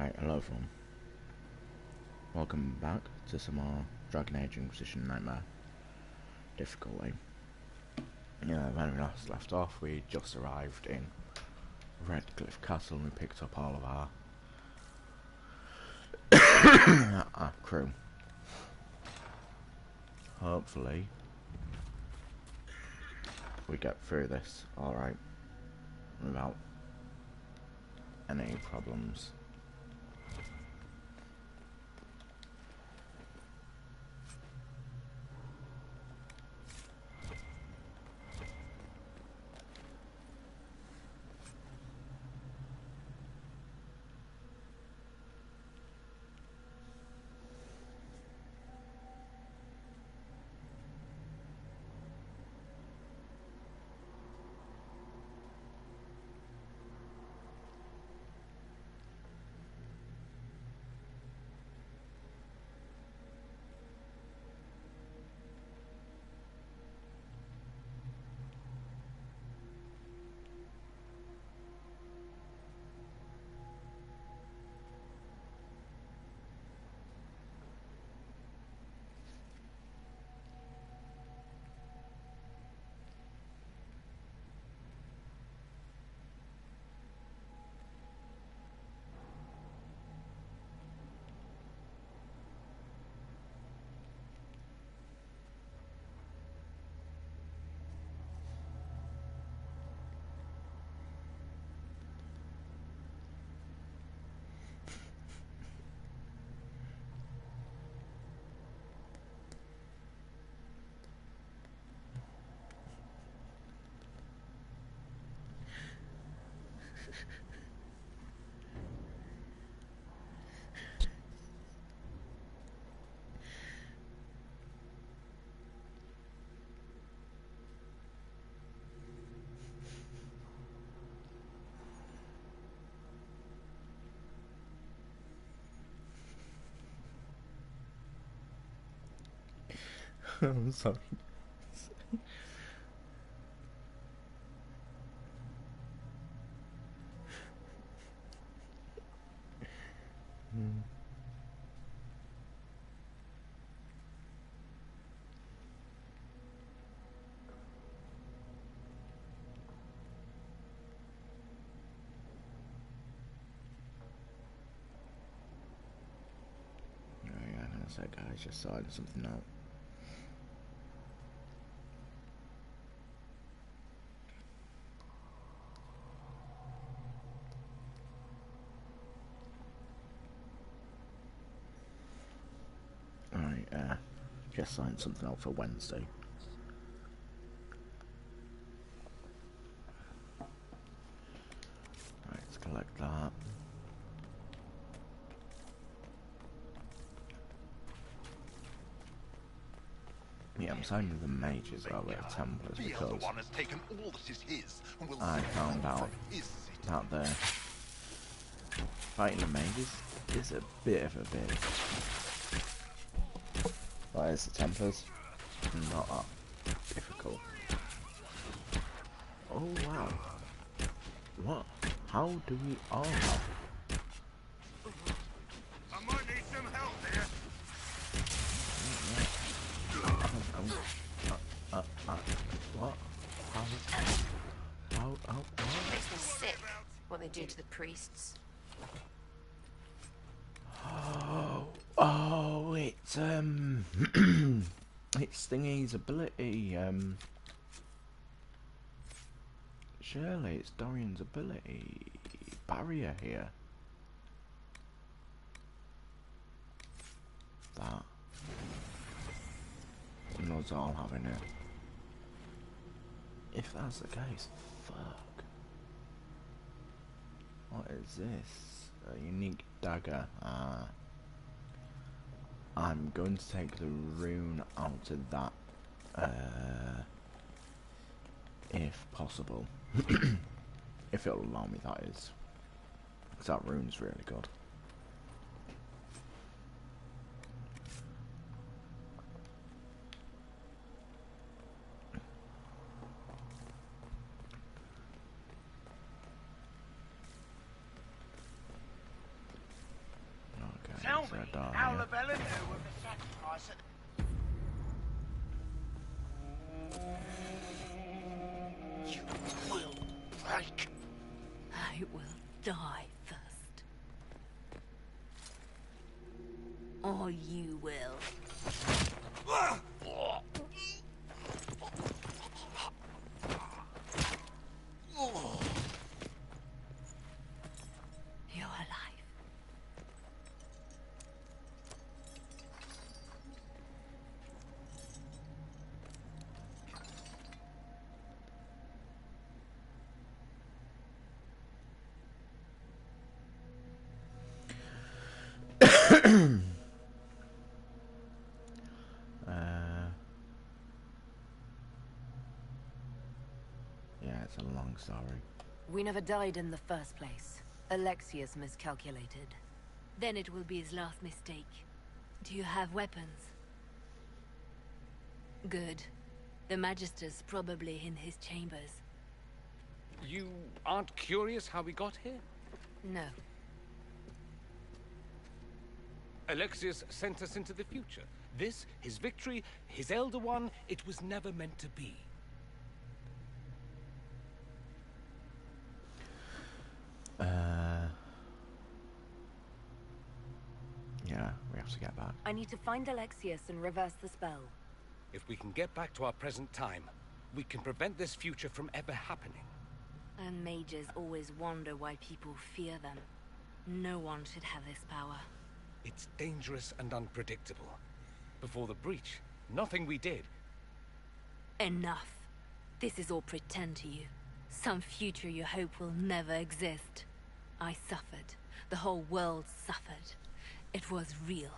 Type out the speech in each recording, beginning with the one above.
Right, hello everyone. Welcome back to some more Dragon Age Inquisition Nightmare difficulty. When we last left off, we just arrived in Redcliffe Castle and we picked up all of our crew. Hopefully, we get through this alright without any problems. I'm sorry. Yeah, hang on a sec, guys, just sorting something out. Alright, just signed something out for Wednesday. Right, let's collect that. Yeah, I'm signing the mages rather than Templars because I found out that the fighting the mages is a bit of a bitch. Whereas the Templars, not that difficult. Oh wow. What? How do we all have? I might need some help here. What? How? Makes me sick what they do to the priests. Oh, it's it's Thingy's ability. Surely it's Dorian's ability barrier here. That. And us all having it. If that's the case, fuck. What is this? A unique dagger. I'm going to take the rune out of that, if possible. If it'll allow me, that is. Because that rune's really good. Tell So me I die, how yeah. Lavella knew of the sacrifice at You will break. I will die first. Or you will. You're alive. Yeah, it's a long story. We never died in the first place. Alexius miscalculated. Then it will be his last mistake. Do you have weapons? Good. The Magister's probably in his chambers. You aren't curious how we got here? No. Alexius sent us into the future. This, his victory, his Elder One, it was never meant to be. Yeah, we have to get back. I need to find Alexius and reverse the spell. If we can get back to our present time, we can prevent this future from ever happening. And mages always wonder why people fear them. No one should have this power. It's dangerous and unpredictable. Before the breach, nothing we did. Enough. This is all pretend to you. Some future you hope will never exist. I suffered. The whole world suffered. It was real.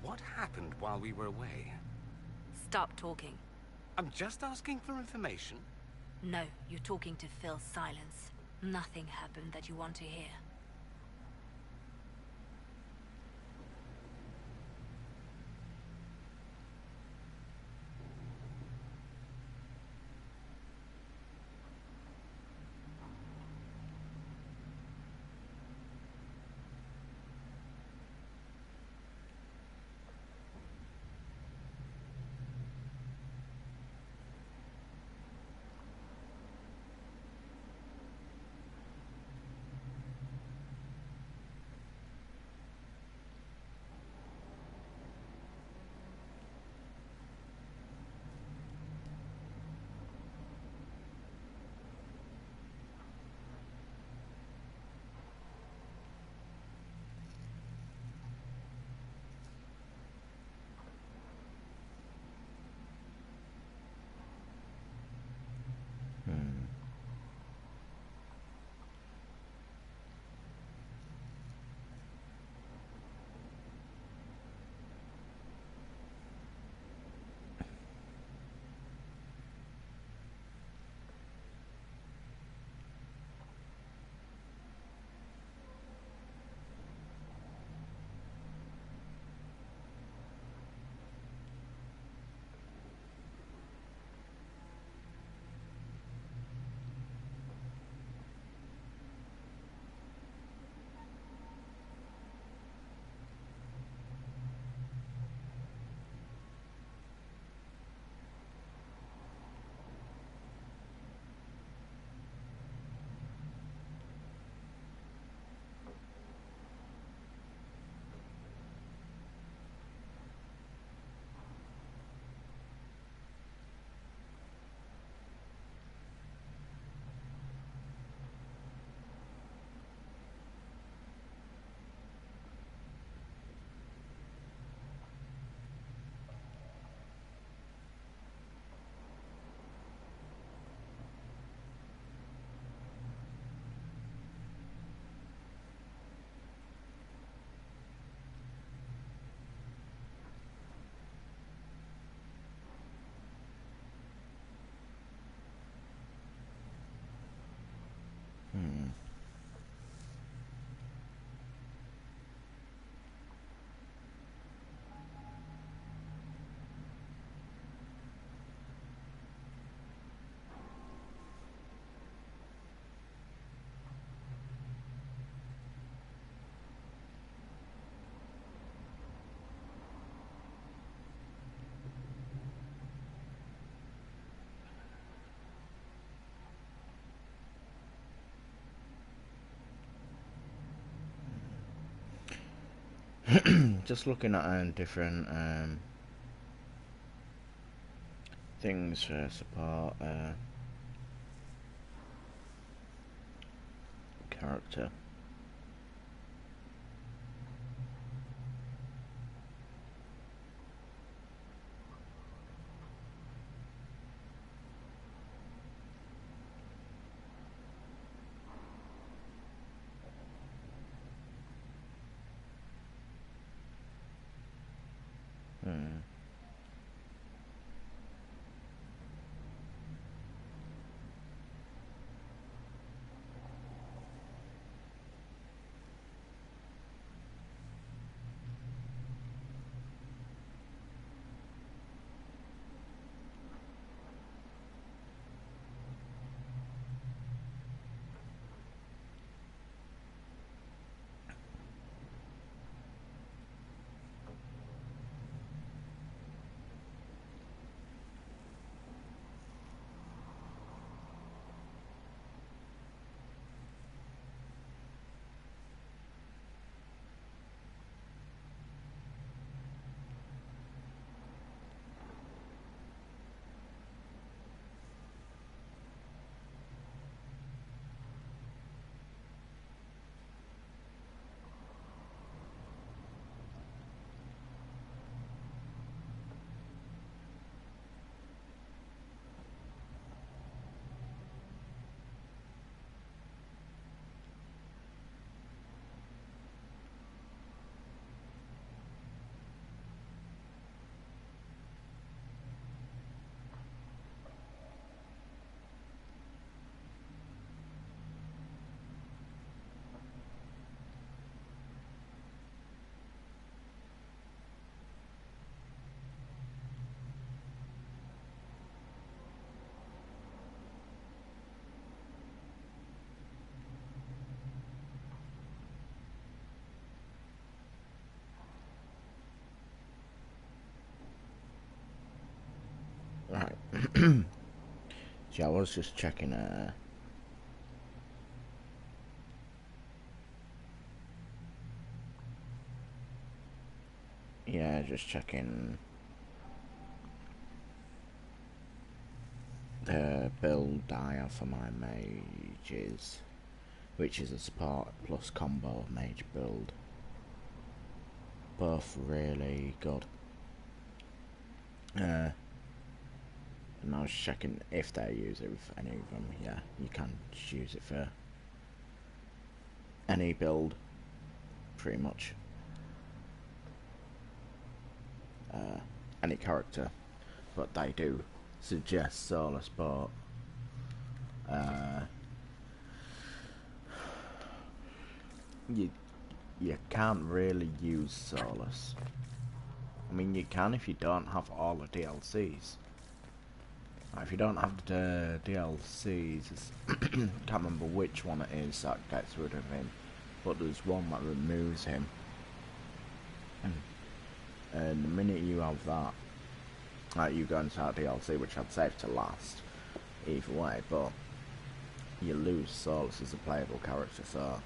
What happened while we were away? Stop talking. I'm just asking for information. No, you're talking to fill silence. Nothing happened that you want to hear. just looking at different things for support character. Right. See, I was just checking yeah, just checking the build I have for my mages, which is a support plus combo mage build. Both really good. And I was checking if they use it with any of them. Yeah, you can just use it for any build, pretty much. Any character, but they do suggest solo sport. You can't really use Solus. I mean, you can if you don't have all the DLCs. If you don't have the DLCs, can't remember which one it is that gets rid of him, but there's one that removes him. And the minute you have that, you go into that DLC, which I'd save to last, either way, but you lose Solus as a playable character, so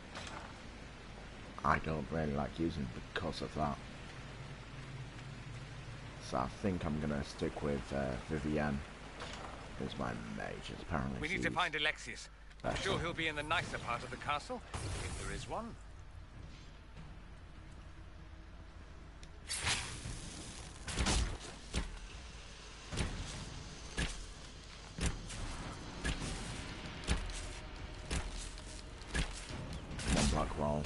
I don't really like using it because of that. So I think I'm going to stick with Vivienne, because my mage is apparently We need to find Alexius. I'm sure he'll be in the nicer part of the castle, if there is one. One block roll.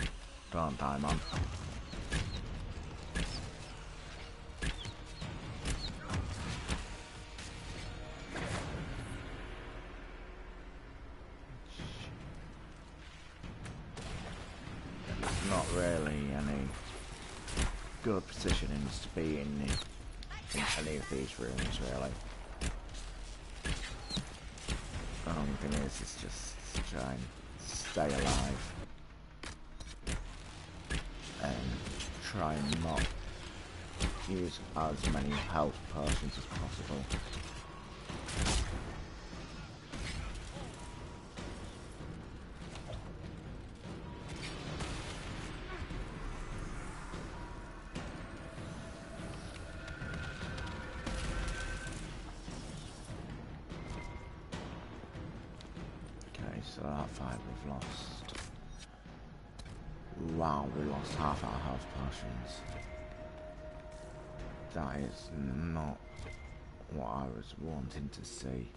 Don't die, man. Not really any good positionings to be in any of these rooms, really. The only thing is just try and stay alive and try and not use as many health potions as possible. So that fight we've lost. Wow, we lost half our health potions. That is not what I was wanting to see.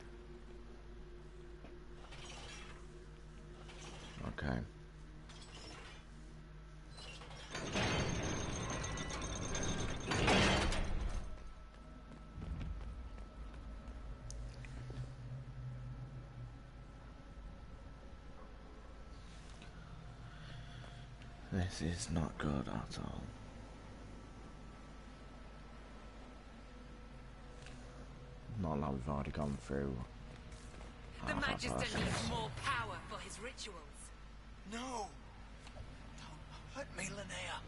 Okay. This is not good at all. Not like we've already gone through. The Magister needs more power for his rituals. No! Don't hurt me, Linnea.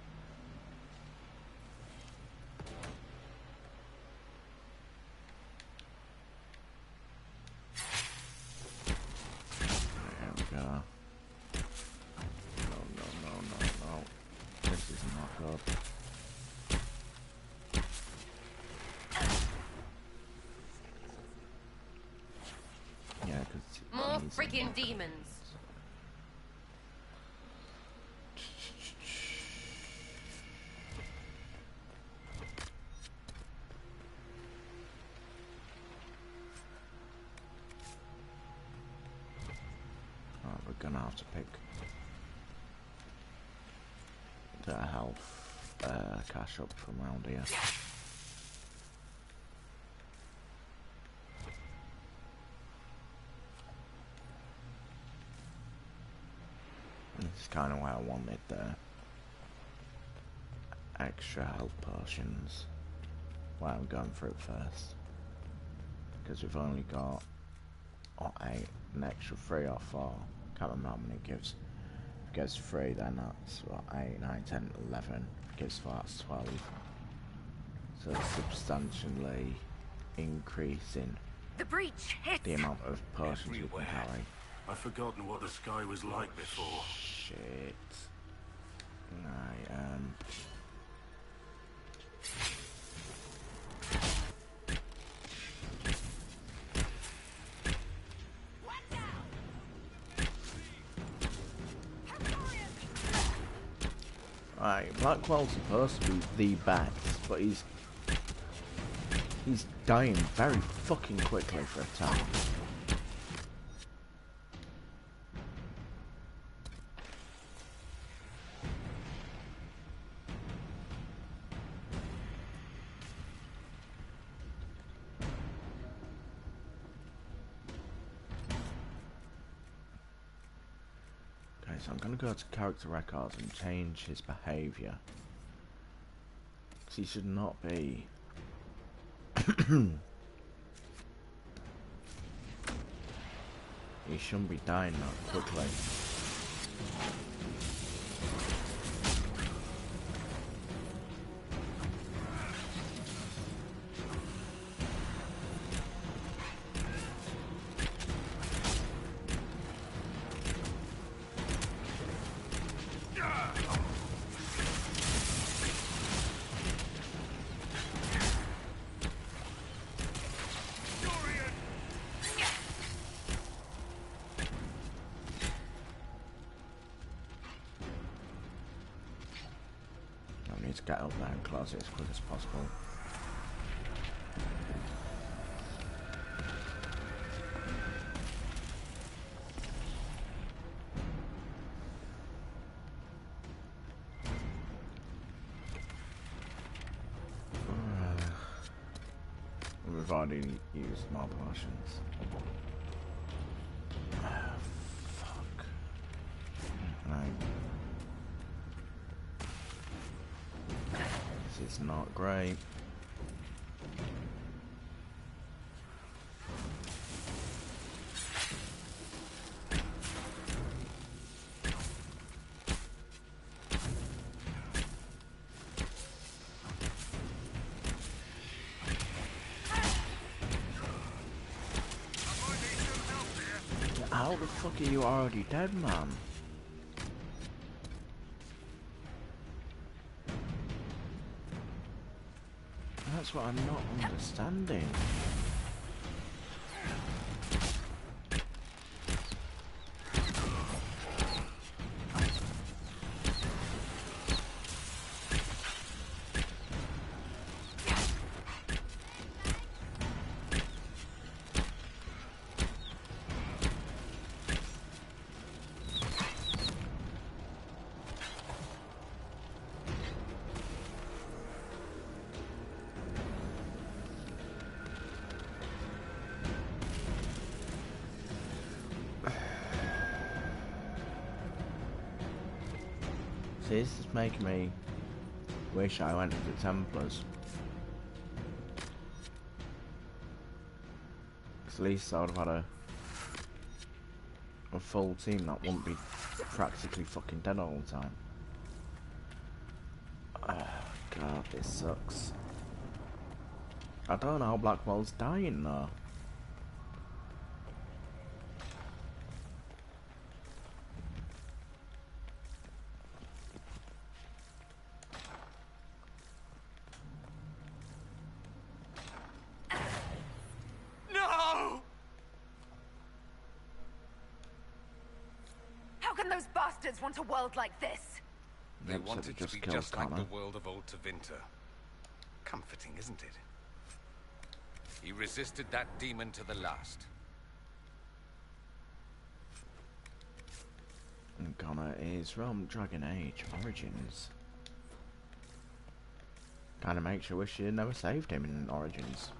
There we go. No. This is not good. Yeah, because More freaking demons. Alright, we're gonna have to pick the health cash up from around here. This is kind of why I wanted the extra health potions. Why I'm going through it first. Because we've only got an extra 3 or 4. Can't remember how many it gives. If it gives 3, then that's what, 8, 9, 10, 11. If it gives 4, that's 12. So it's substantially increasing The breach hit. the amount of potions we Everywhere. can carry. I've forgotten what the sky was like before. Shit. Right, Right, Blackwell's supposed to be the best, but he's dying very fucking quickly for a time. Okay, so I'm gonna go to character records and change his behaviour. Because he should not be. He shouldn't be dying that quickly. I need to get up there and close it as quick as possible. We've already used more potions. Fuck. Right. This is not great. How the fuck are you already dead, man? That's what I'm not understanding. See, this is making me wish I went to the Templars. Because at least I would have had a full team that wouldn't be practically fucking dead all the time. Oh, God, this sucks. I don't know how Blackwell's dying though. No! How can those bastards want a world like this? They Yep, so wanted they to be killed just like Connor. the world of old Tevinter. Comforting, isn't it? He resisted that demon to the last. And Connor is from Dragon Age Origins. Kinda makes you wish you never saved him in Origins.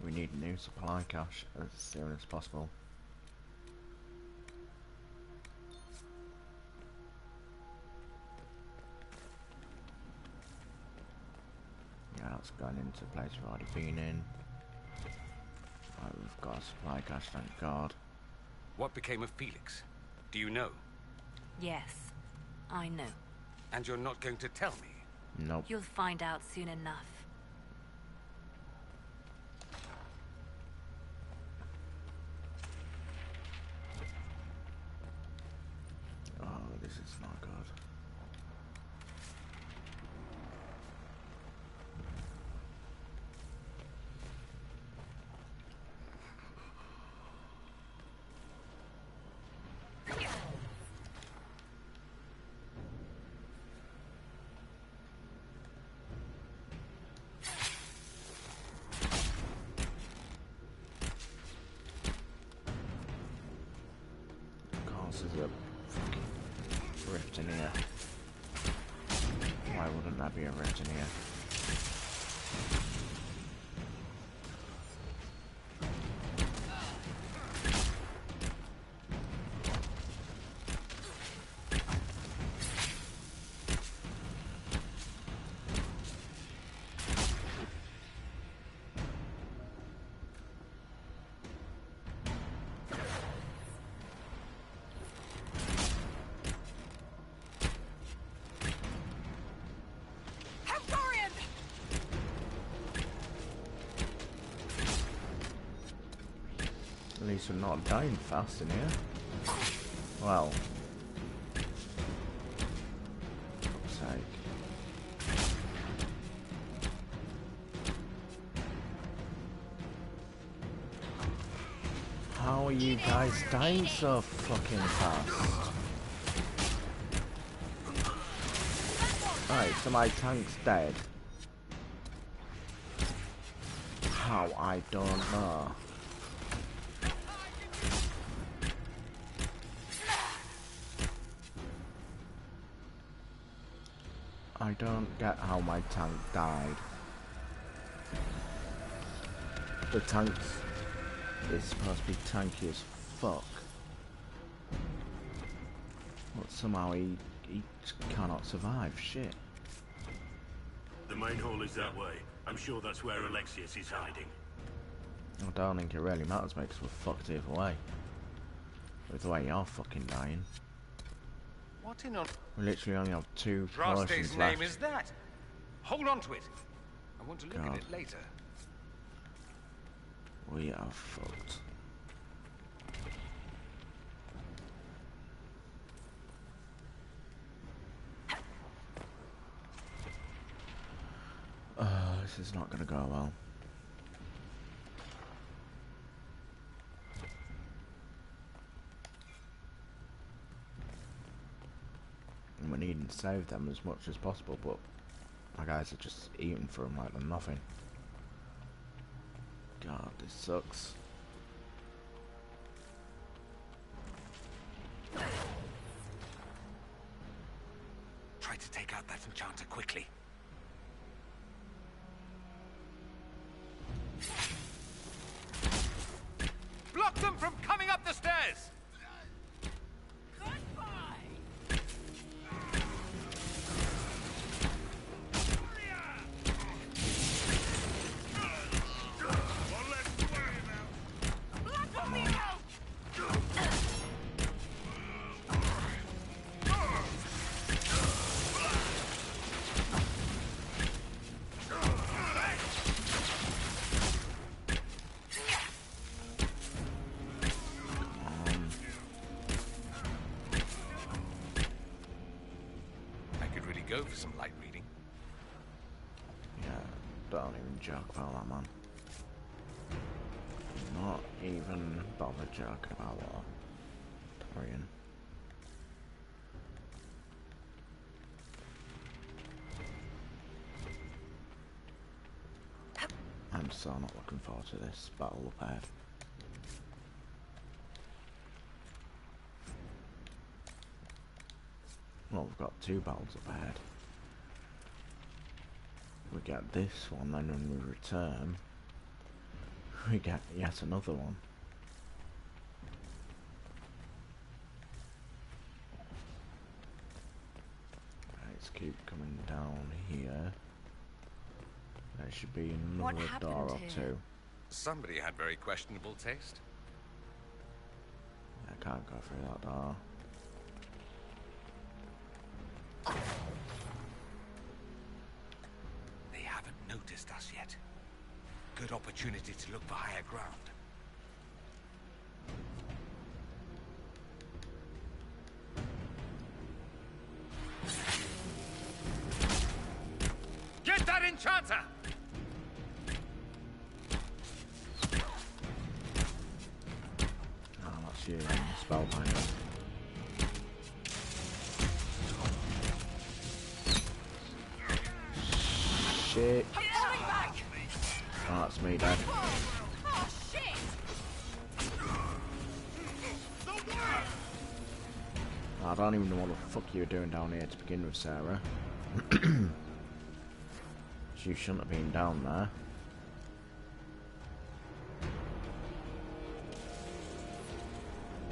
We need a new supply cache as soon as possible. Yeah, that's gone into a place we've already been in. Right, we've got a supply cache, thank God. What became of Felix? Do you know? Yes, I know. And you're not going to tell me? Nope. You'll find out soon enough. Oh, this is not good. Of course, there's a fucking rift in here. Why wouldn't there be a rift in here? Dorian! At least we're not dying fast in here. Well. For fuck's sake. How are you guys dying so fucking fast? Right, so my tank's dead. How? I don't know. I don't get how my tank died. The tank is supposed to be tanky as fuck. But somehow he cannot survive. Shit. The main hall is that way. I'm sure that's where Alexius is hiding. I don't think it really matters, mate, because we're fucked either way. With the way you're fucking dying. What in on We literally only have 2 Draste's potions name left. is that? Hold on to it. I want to look God. at it later. We are fucked. This is not gonna go well. And we're needing to save them as much as possible, but my guys are just eating for them like they're nothing. God, this sucks. Try to take out that enchanter quickly. Don't even joke about that, man. Not even bother joking about what? Torian. I'm so not looking forward to this battle up ahead. Well, we've got 2 battles up ahead. We get this one, then when we return, we get yet another one. Let's keep coming down here. There should be another door or 2. Somebody had very questionable taste. I can't go through that door. They haven't noticed us yet. Good opportunity to look for higher ground. Get that enchanter! Oh, that's you, Spellbinder. Shit. I'm falling back! Oh, that's me, Dad. Oh, shit! I don't even know what the fuck you were doing down here to begin with, Sarah. You shouldn't have been down there.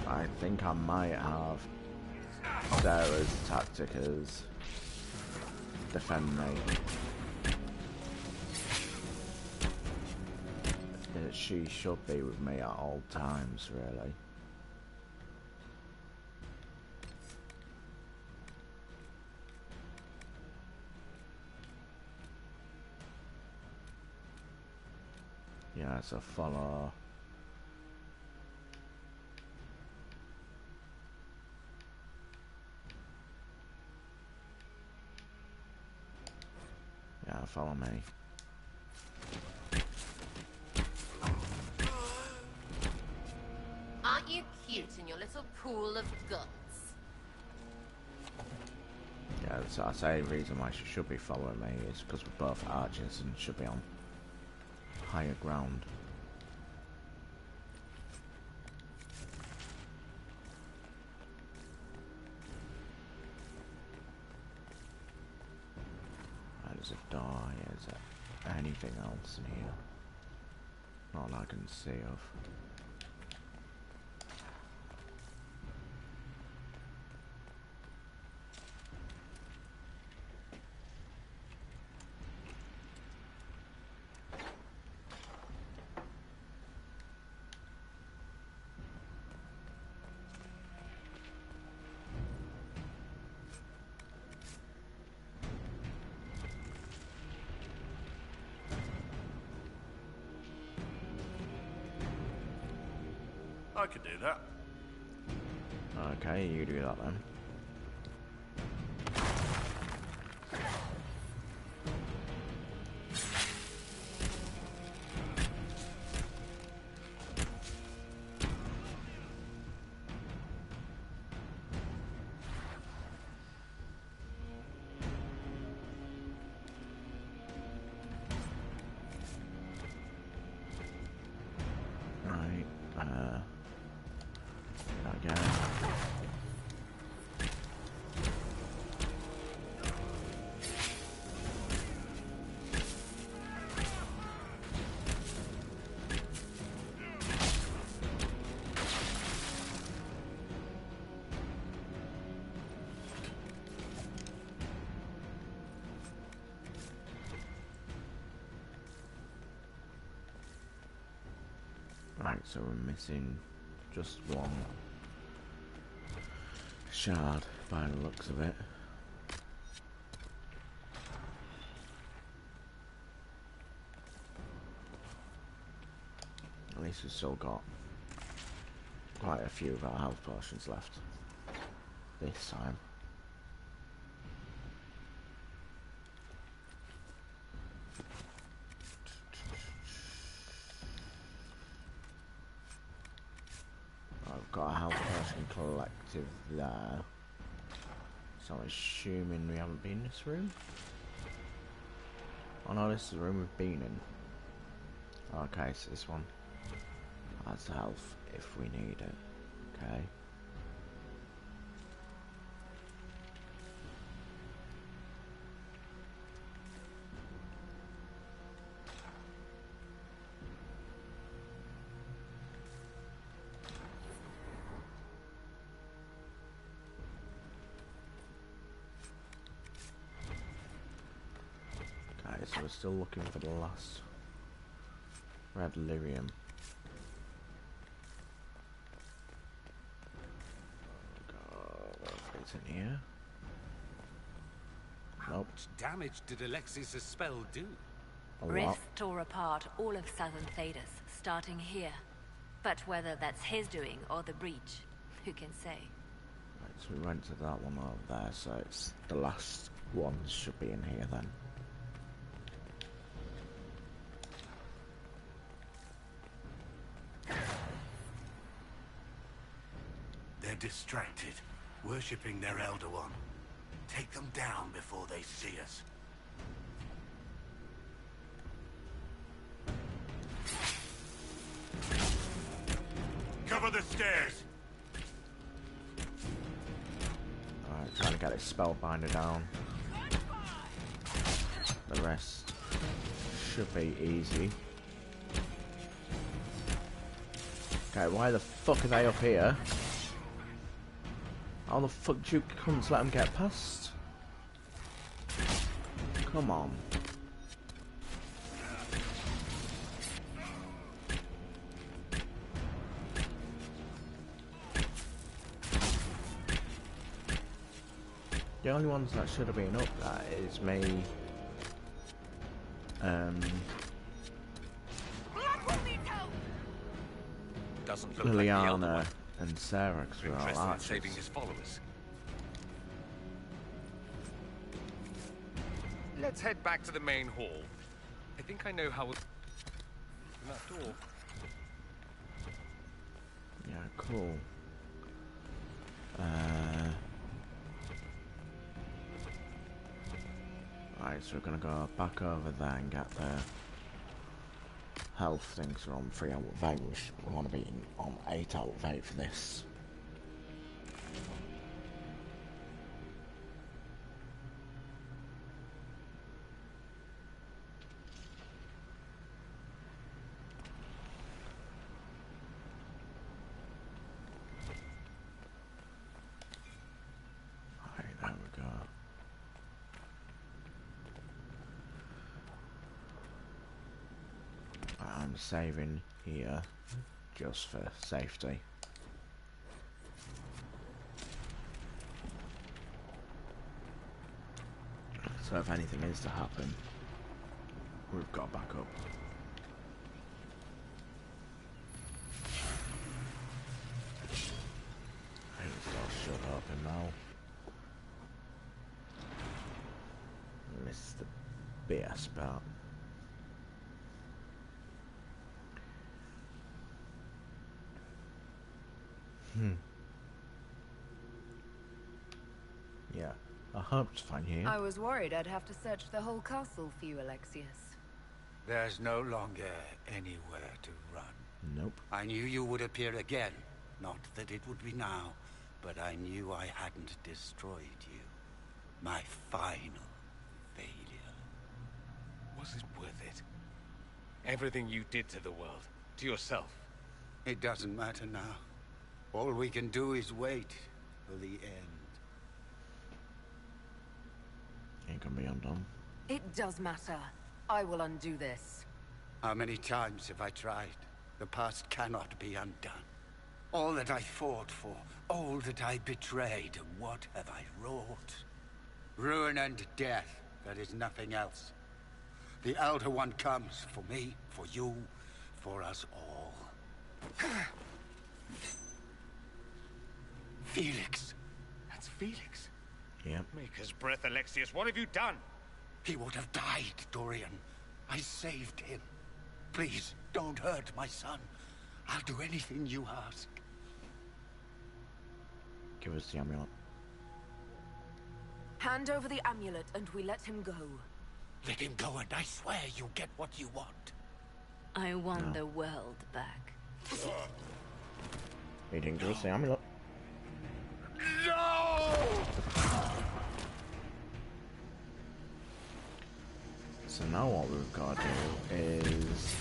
I think I might have Sarah's tactic as defend me. She should be with me at all times, really. Yeah, so follow. Yeah, follow me. Aren't you cute in your little pool of guts? Yeah, so I say the reason why she should be following me is because we're both archers and should be on higher ground. There's a door here. Is there anything else in here? Not that I can see of. I could do that. Okay, you do that then. Right, again. Right, so we're missing just one shard by the looks of it. At least we've still got quite a few of our health potions left this time. got a health potion collective there. So I'm assuming we haven't been in this room. Oh no, this is the room we've been in. Okay, so this one has health if we need it. Okay. So we're still looking for the last red lyrium. It's in here. Nope. What damage did Alexis' spell do? A lot. Rift tore apart all of southern Thedas, starting here. But whether that's his doing or the breach, who can say? Right, so we went to that one over there, so it's the last ones should be in here then. They're distracted, worshipping their Elder One. Take them down before they see us. Cover the stairs! Alright, trying to get this spellbinder down. The rest should be easy. Okay, why the fuck are they up here? How the fuck do you come to let them get past? Come on. The only ones that should have been up there is me, Doesn't look like the Elder Liliana One. and Sarah, because we're all Interested in archers. saving his followers. Let's head back to the main hall. I think I know how we'll open that door. Yeah, cool. Right, so we're gonna go back over there and get the health things. We're on 3 out of 8. We want to be on 8 out of 8 for this. Right, there we go. I'm saving here just for safety. So if anything is to happen, we've got backup. I think it's all shut open now. This is the BS part. Yeah, I hope to find you. I was worried I'd have to search the whole castle for you, Alexius. There's no longer anywhere to run. Nope. I knew you would appear again. Not that it would be now, but I knew I hadn't destroyed you. My final failure. Was it worth it? Everything you did to the world, to yourself. It doesn't matter now. All we can do is wait for the end. Ain't gonna be undone. It does matter. I will undo this. How many times have I tried? The past cannot be undone. All that I fought for, all that I betrayed, what have I wrought? Ruin and death, there is nothing else. The Elder One comes for me, for you, for us all. Felix. That's Felix. Yep. Maker's breath, Alexius. What have you done? He would have died, Dorian. I saved him. Please, don't hurt my son. I'll do anything you ask. Give us the amulet. Hand over the amulet and we let him go. Let him go and I swear you'll get what you want. I want the world back. He didn't give us the amulet. No! So now what we've got to do is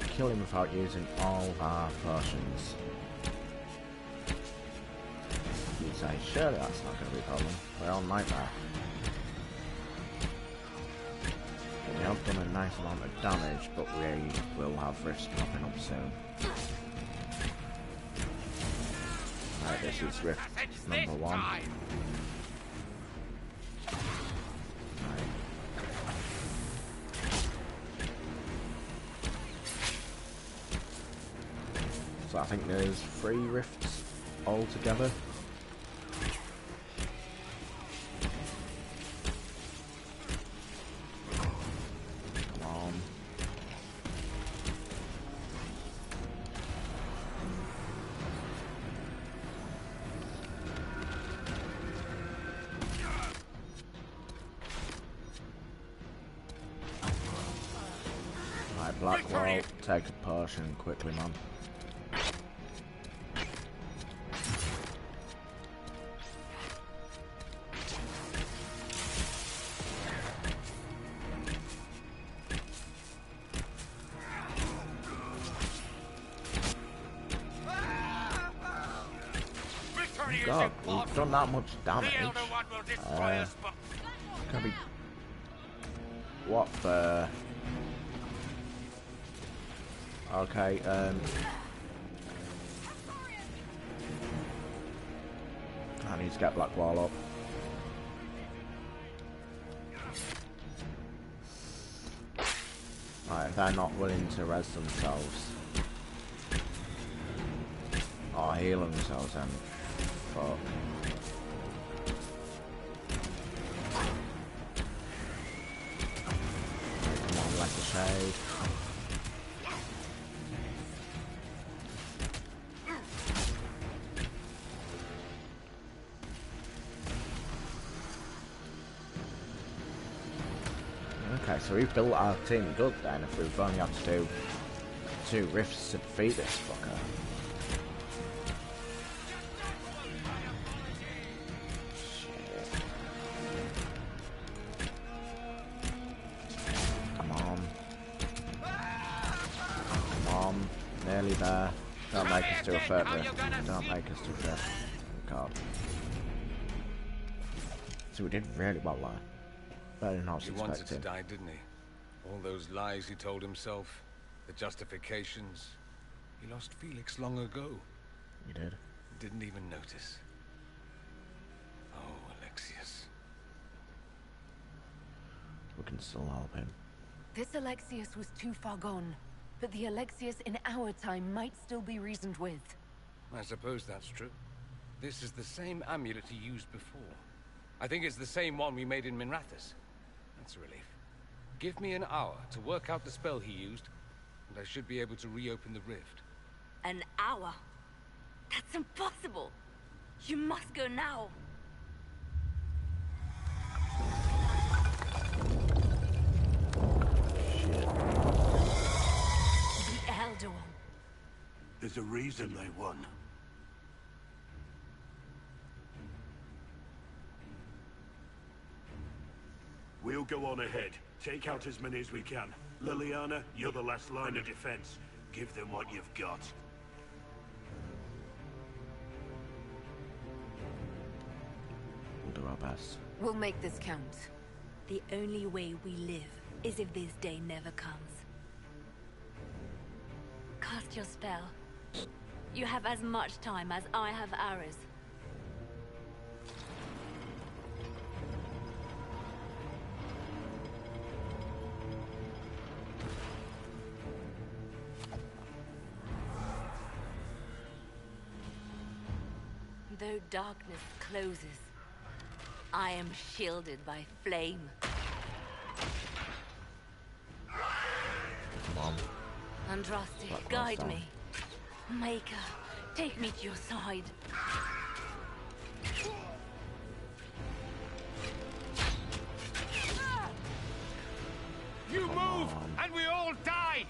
kill him without using all of our potions. You say, surely that's not going to be a problem. We're on nightmare. We have done a nice amount of damage, but we will have rifts popping up soon. Right, this is rift number 1. So I think there's 3 rifts altogether. Come on. Right, Blackwall, take a potion quickly, man. God, we've done that much damage. Can be what the? Okay, I need to get Blackwall up. Right, they're not willing to res themselves or heal themselves, then. Fuck. Come on, like a shade. Okay, so we've built our team good then if we've only had to do 2 rifts to defeat this fucker. Nearly there. Don't make us do a third rift. Don't make us do a third. Oh God. So we did really well there. Better than I was He wanted to expecting. die, didn't he? All those lies he told himself, the justifications. He lost Felix long ago. You did. Didn't even notice. Oh, Alexius. We can still help him. This Alexius was too far gone, but the Alexius in our time might still be reasoned with. I suppose that's true. This is the same amulet he used before. I think it's the same one we made in Minrathous. That's a relief. Give me an hour to work out the spell he used, and I should be able to reopen the rift. An hour? That's impossible! You must go now! The Elder One. There's a reason they won. We'll go on ahead. Take out as many as we can. Liliana, you're the last line of defense. Give them what you've got. We'll do our best. We'll make this count. The only way we live is if this day never comes. Cast your spell. You have as much time as I have hours. Though darkness closes, I am shielded by flame. Come on. Andraste, Black guide Monster. me. Maker, Take me to your side. You move, and we all die!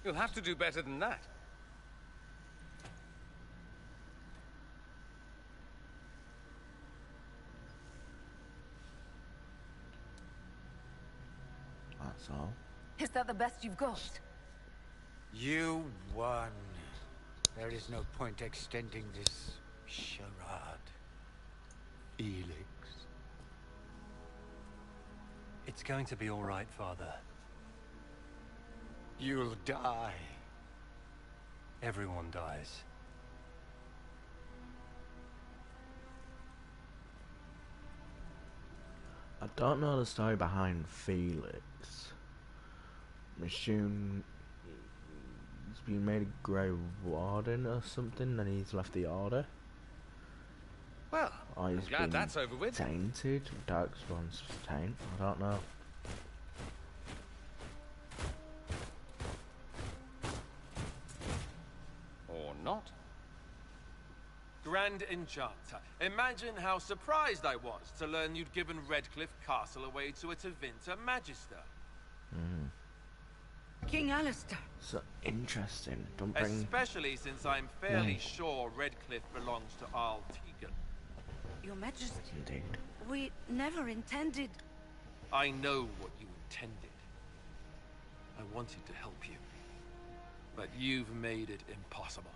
You'll have to do better than that. That's all. Is that the best you've got? You won. There is no point extending this charade. Elix. It's going to be all right, Father. You'll die. Everyone dies. I don't know the story behind Felix. I assume he's been made a Grey Warden or something and he's left the Order. Well, Or I'm he's glad been that's over with. tainted. Darkspawn's taint. I don't know. Or not. Grand Enchanter, imagine how surprised I was to learn you'd given Redcliffe Castle away to a Tevinter Magister. King Alistair. So interesting. Don't bring. Especially since I'm fairly sure Redcliffe belongs to Arl Tegan. Your Majesty, Indeed. we never intended... I know what you intended. I wanted to help you. But you've made it impossible.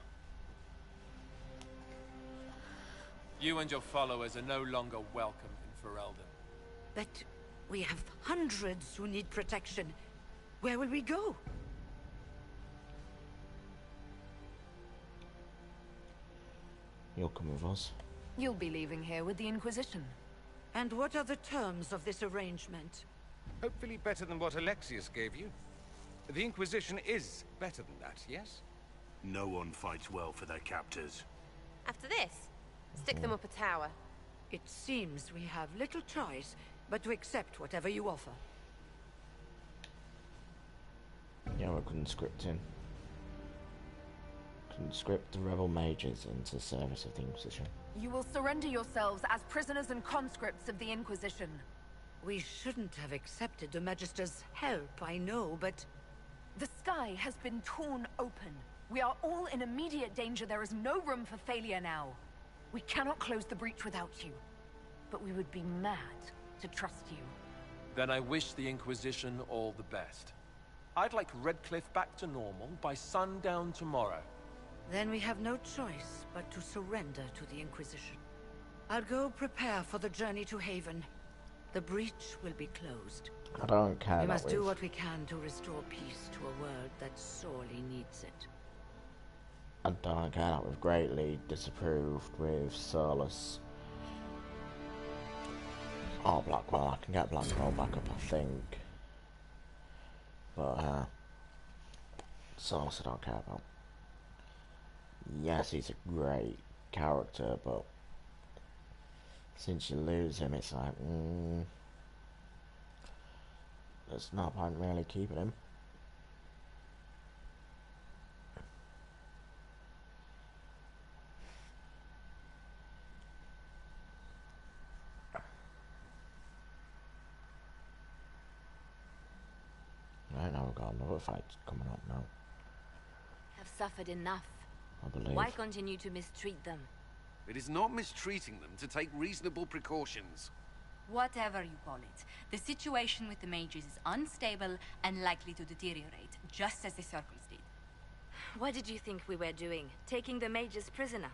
You and your followers are no longer welcome in Ferelden. But we have hundreds who need protection. Where will we go? You'll come with us. You'll be leaving here with the Inquisition. And what are the terms of this arrangement? Hopefully better than what Alexius gave you. The Inquisition is better than that, yes? No one fights well for their captors. After this, stick them up a tower. It seems we have little choice but to accept whatever you offer. Yeah, we're conscripting. Conscript the rebel mages into service of the Inquisition. You will surrender yourselves as prisoners and conscripts of the Inquisition. We shouldn't have accepted the Magister's help, I know, but... The sky has been torn open. We are all in immediate danger. There is no room for failure now. We cannot close the breach without you. But we would be mad to trust you. Then I wish the Inquisition all the best. I'd like Redcliffe back to normal by sundown tomorrow. Then we have no choice but to surrender to the Inquisition. I'll go prepare for the journey to Haven. The breach will be closed. I don't care. We must do what we can to restore peace to a world that sorely needs it. I don't care that we've greatly disapproved with Solus. Oh, Blackwell. I can get Blackwell back up, I think. But, Solus I don't care about. Yes, he's a great character, but since you lose him, it's like, there's no point really keeping him. Right now we've got another fight coming up now, Have suffered enough. I believe. Why continue to mistreat them? It is not mistreating them to take reasonable precautions. Whatever you call it, the situation with the mages is unstable and likely to deteriorate, just as the circles did. What did you think we were doing? Taking the mages prisoner?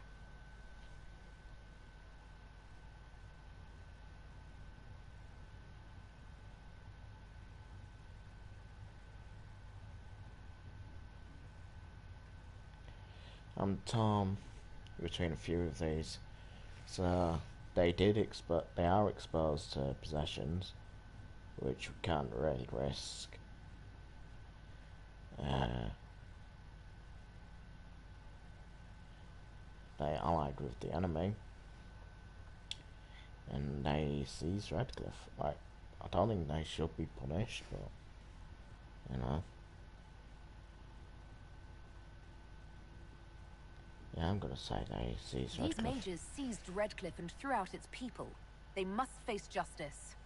I'm torn between a few of these. So they are exposed to possessions, which we can't really risk. They allied with the enemy, and they seized Redcliffe. Like, I don't think they should be punished, but you know. Yeah, I'm gonna say they seized Redcliffe. These mages seized Redcliffe and threw out its people. They must face justice.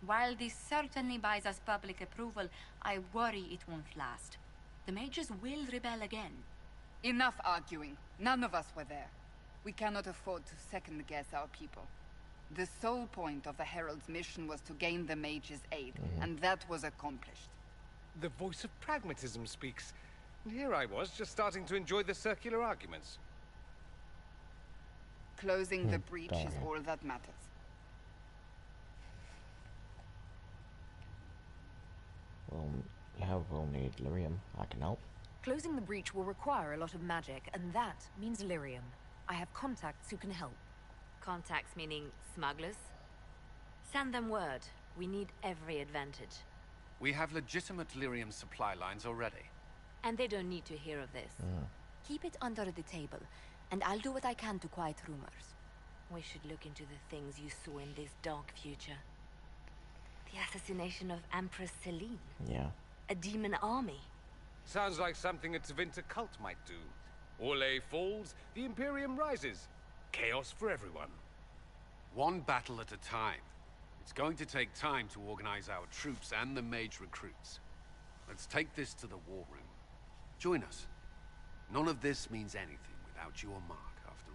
While this certainly buys us public approval, I worry it won't last. The mages will rebel again. Enough arguing. None of us were there. We cannot afford to second-guess our people. The sole point of the Herald's mission was to gain the mages' aid, and that was accomplished. The voice of pragmatism speaks. And here I was, just starting to enjoy the circular arguments. Closing the breach is all that matters. Well, yeah, we'll need lyrium. I can help. Closing the breach will require a lot of magic, and that means lyrium. I have contacts who can help. Contacts meaning smugglers? Send them word. We need every advantage. We have legitimate lyrium supply lines already. And they don't need to hear of this. Keep it under the table, and I'll do what I can to quiet rumors. We should look into the things you saw in this dark future. The assassination of Empress Celine. Yeah. A demon army. Sounds like something a Tevinter cult might do. Orlais falls, the Imperium rises. Chaos for everyone. One battle at a time. It's going to take time to organize our troops and the mage recruits. Let's take this to the war room. Join us. None of this means anything without your mark, after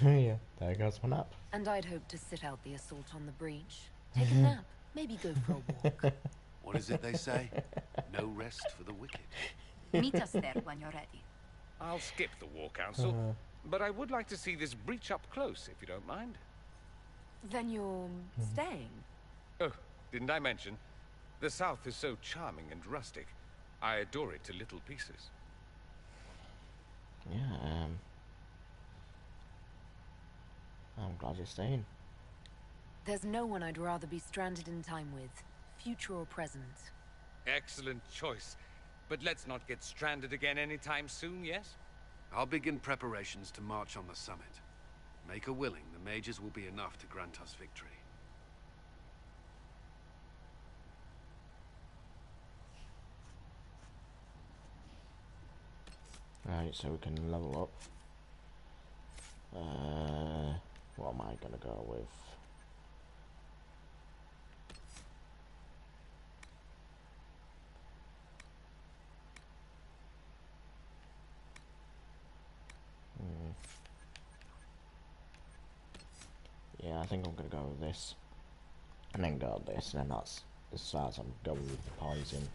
all. Yeah, there goes my nap. And I'd hoped to sit out the assault on the breach. Take a nap. Maybe go for a walk. What is it they say? No rest for the wicked. Meet us there when you're ready. I'll skip the war council, but I would like to see this breach up close, if you don't mind. Then you're staying? Oh, didn't I mention? The South is so charming and rustic. I adore it to little pieces. Yeah, I'm glad you're staying. There's no one I'd rather be stranded in time with, future or present. Excellent choice. But let's not get stranded again anytime soon, yes? I'll begin preparations to march on the summit. Make a willing, the mages will be enough to grant us victory. Right, so we can level up. What am I gonna go with? Yeah, I think I'm gonna go with this, and then go with this, and then that's as far as I'm going with the poison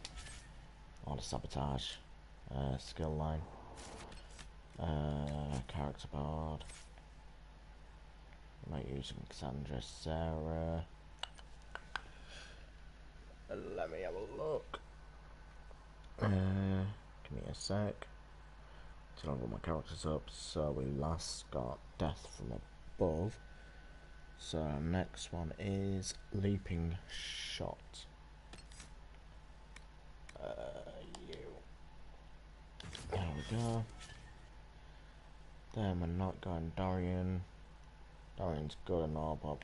or the sabotage skill line. Character board. I might use Cassandra, Sarah. Let me have a look. Give me a sec to level my characters up. So we last got Death from Above. So our next one is Leaping Shot. There we go. Then we're not going Dorian. Dorian's good and all, but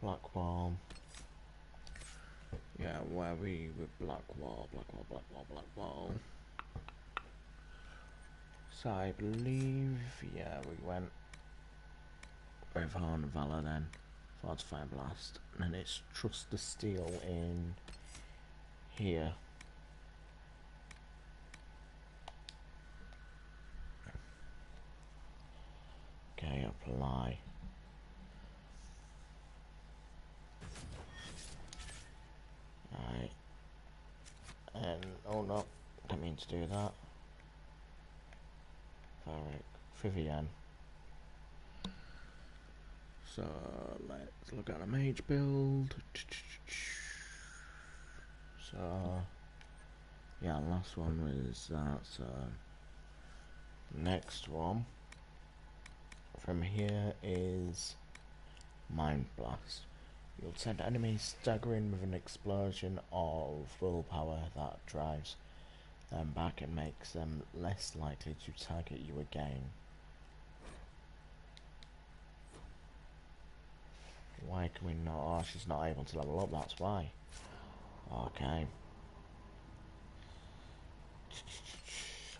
Blackwall. Yeah, where are we with Blackwall? Blackwall. So I believe, yeah, we went with Horn of Valor then. Fortify Blast. And then it's Trust the Steel in here. Okay, apply. Right. And, oh no, didn't mean to do that. Alright, Vivian. So, let's look at a mage build. So, Yeah, last one was that, so next one from here is Mind Blast. You'll send enemies staggering with an explosion of willpower that drives them back and makes them less likely to target you again. Why can we not? Oh, she's not able to level up, that's why. Okay.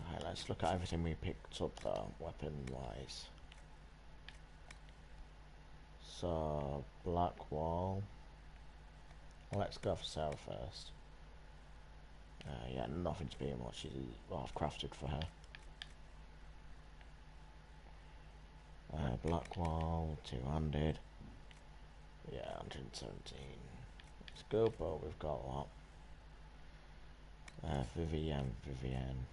Alright, let's look at everything we picked up though, weapon-wise. So, Black Wall. Well, let's go for Sarah first. Yeah, nothing to be in what I've crafted for her. Black Wall, 200. Yeah, 117. It's good, but we've got a lot. Vivienne.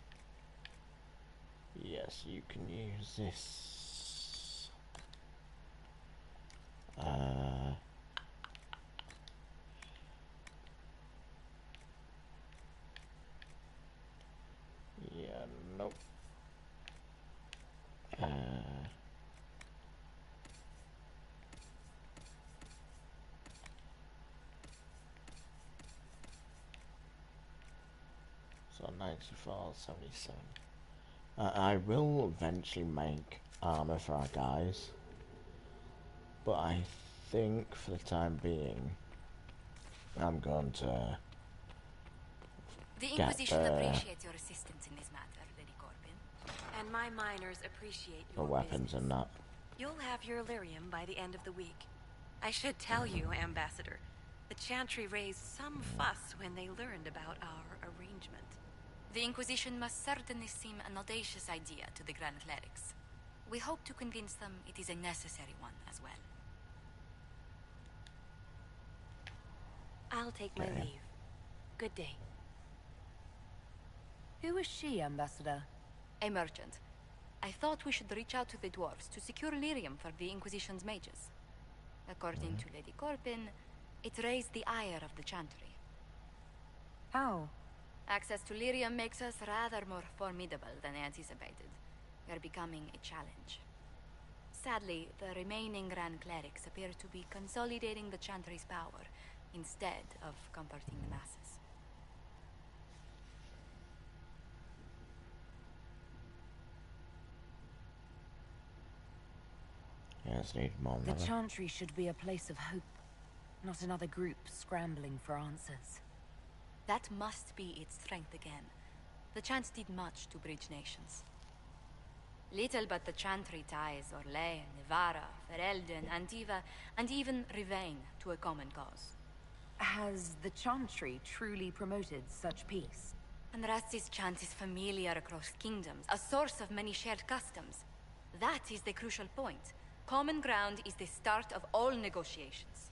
Yes, you can use this. Yeah, nope. So 94, 77. I will eventually make armor for our guys, but I think for the time being, I'm going to The Inquisition appreciates your assistance in this matter, Lady Corbin. And my miners appreciate the your weapons business. and that. You'll have your lyrium by the end of the week. I should tell you, Ambassador, the Chantry raised some fuss when they learned about our arrangement. The Inquisition must certainly seem an audacious idea to the Grand Clerics. We hope to convince them it is a necessary one as well. I'll take my leave. Good day. Who is she, Ambassador? A merchant. I thought we should reach out to the dwarves to secure lyrium for the Inquisition's mages. According to Lady Corbin, it raised the ire of the Chantry. How? Access to lyrium makes us rather more formidable than anticipated. We are becoming a challenge. Sadly, the remaining Grand Clerics appear to be consolidating the Chantry's power instead of comforting the masses. Yes, need more The leather. Chantry should be a place of hope, not another group scrambling for answers. That must be its strength again. The Chants did much to bridge nations. Little but the Chantry ties Orlais, Nevarra, Ferelden, Antiva, and even Rivain to a common cause. Has the Chantry truly promoted such peace? Andras's chant is familiar across kingdoms, a source of many shared customs. That is the crucial point. Common ground is the start of all negotiations.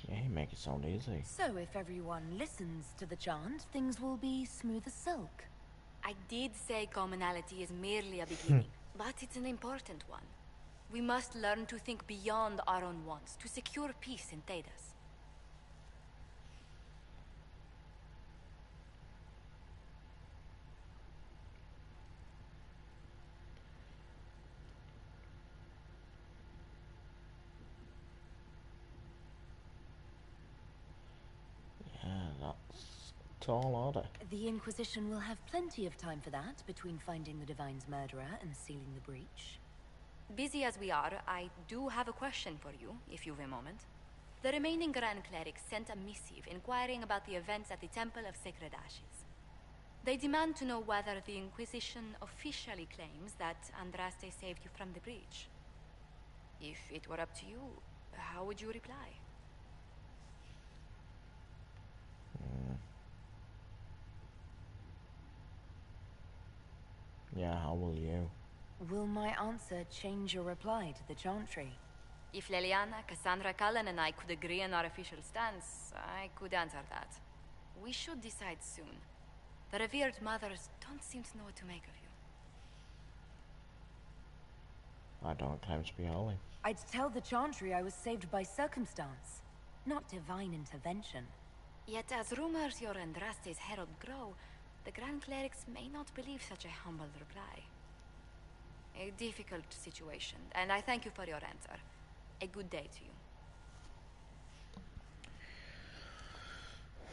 Yeah, you make it sound easy. So if everyone listens to the chant, things will be smooth as silk. I did say commonality is merely a beginning, but it's an important one. We must learn to think beyond our own wants, to secure peace in Thedas. Yeah, that's a tall order. The Inquisition will have plenty of time for that, between finding the Divine's murderer and sealing the breach. Busy as we are, I do have a question for you, if you've a moment. The remaining Grand Clerics sent a missive inquiring about the events at the Temple of Sacred Ashes. They demand to know whether the Inquisition officially claims that Andraste saved you from the breach. If it were up to you, how would you reply? Yeah, how will you? Will my answer change your reply to the Chantry? If Leliana, Cassandra, Cullen, and I could agree on our official stance, I could answer that. We should decide soon. The revered mothers don't seem to know what to make of you. I don't claim to be holy. I'd tell the Chantry I was saved by circumstance, not divine intervention. Yet as rumors your Andraste's herald grow, the Grand Clerics may not believe such a humble reply. A difficult situation, and I thank you for your answer. A good day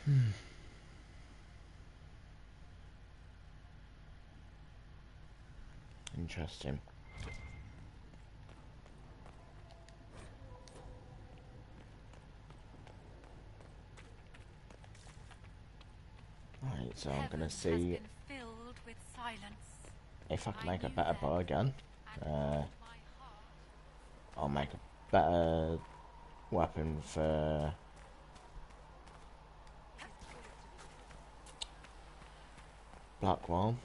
to you. Interesting. Right, so I'm gonna see if I can make a better bow again. I'll make a better weapon for Blackwall,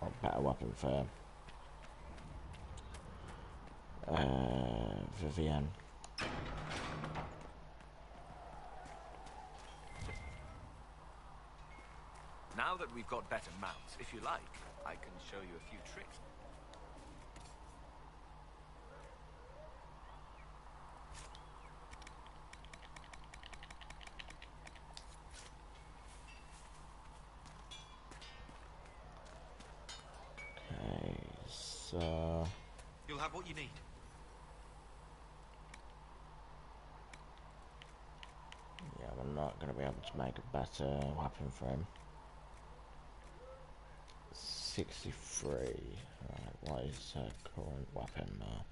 or better weapon for Vivienne. Now that we've got better mounts, if you like, I can show you a few tricks. Okay, so You'll have what you need. yeah, we're not going to be able to make a better weapon for him. 63. Right, what is her current weapon now?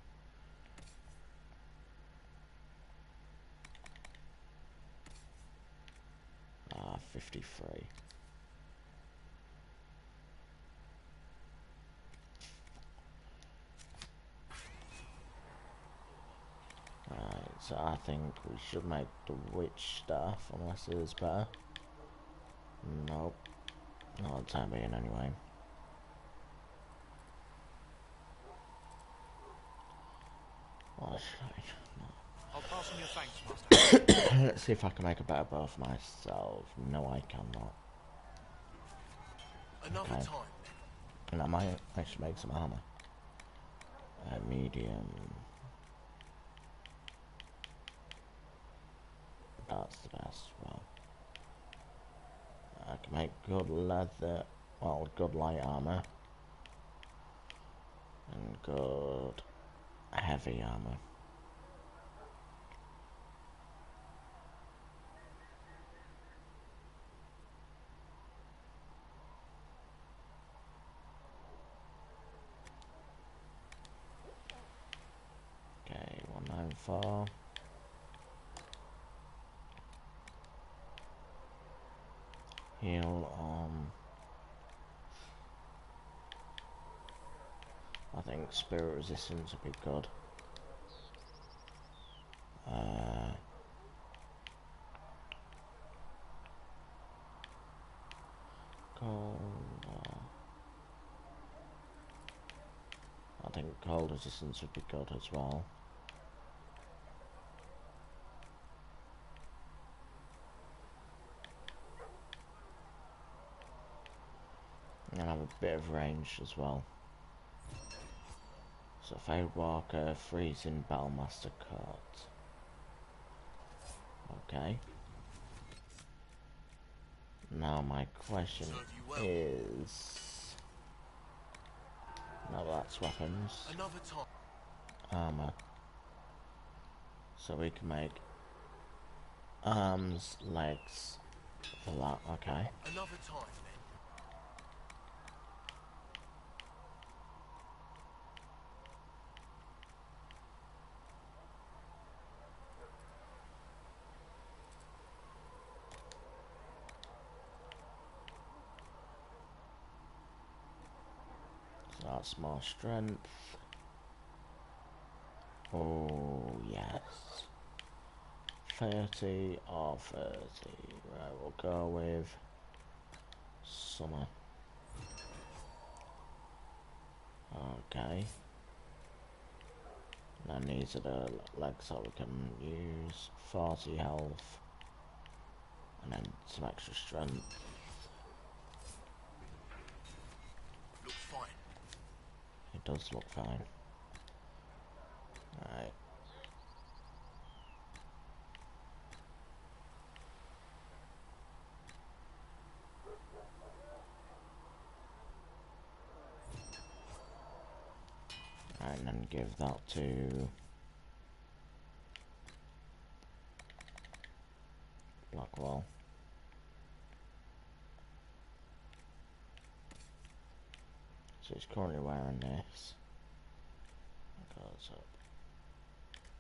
Ah, 53. Right, so I think we should make the witch staff, unless it is better. Nope. Not the time being anyway. What should I? I'll pass on your thanks, Master. Let's see if I can make a better bow for myself. No, I cannot. Another Okay. time. And I might actually make some armor. Medium. That's the best. Well, I can make good leather. Well, good light armor. And good heavy armor. Okay, 194. Heal on. I think spirit resistance would be good. Cold. I think cold resistance would be good as well. And have a bit of range as well. So Fade Walker, Freezing Battlemaster Cart. Okay. Now my question is... Now that's weapons. Another time. Armor. So we can make arms, legs for that, okay. Another time. So that's more strength. Oh, yes. 30 or 30. Right, we'll go with summer. Okay. And these are the legs that we can use. 40 health. And then some extra strength. Looks fine. It does look fine. Right. and give that to Blackwell. So he's currently wearing this. Goes up.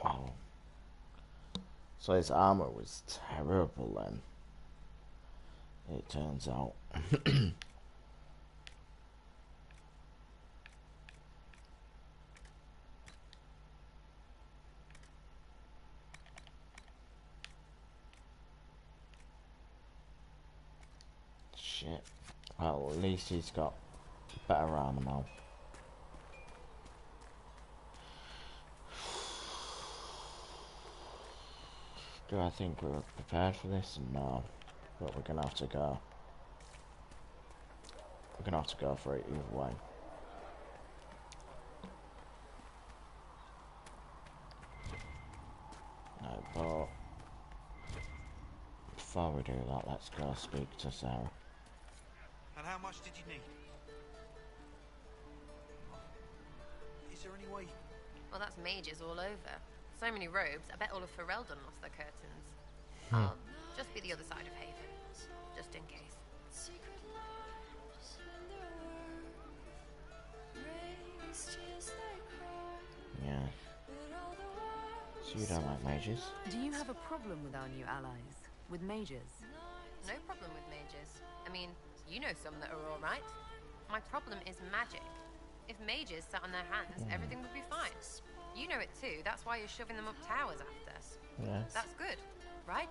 Wow. So his armor was terrible then. It turns out. Shit. Well, at least he's got better armor now. Do I think we were prepared for this? No. But we're gonna have to go. We're gonna have to go for it either way. No, but before we do that, let's go speak to Sarah. And how much did you need? Is there any way? Well, that's mages all over. So many robes, I bet all of Ferelden lost their curtains. I'll just be the other side of Haven, just in case. Yeah. So you don't like mages? Do you have a problem with our new allies? With mages? No problem with mages. I mean, you know some that are alright. My problem is magic. If mages sat on their hands, everything would be fine. You know it too, that's why you're shoving them up towers after. Yes. That's good, right?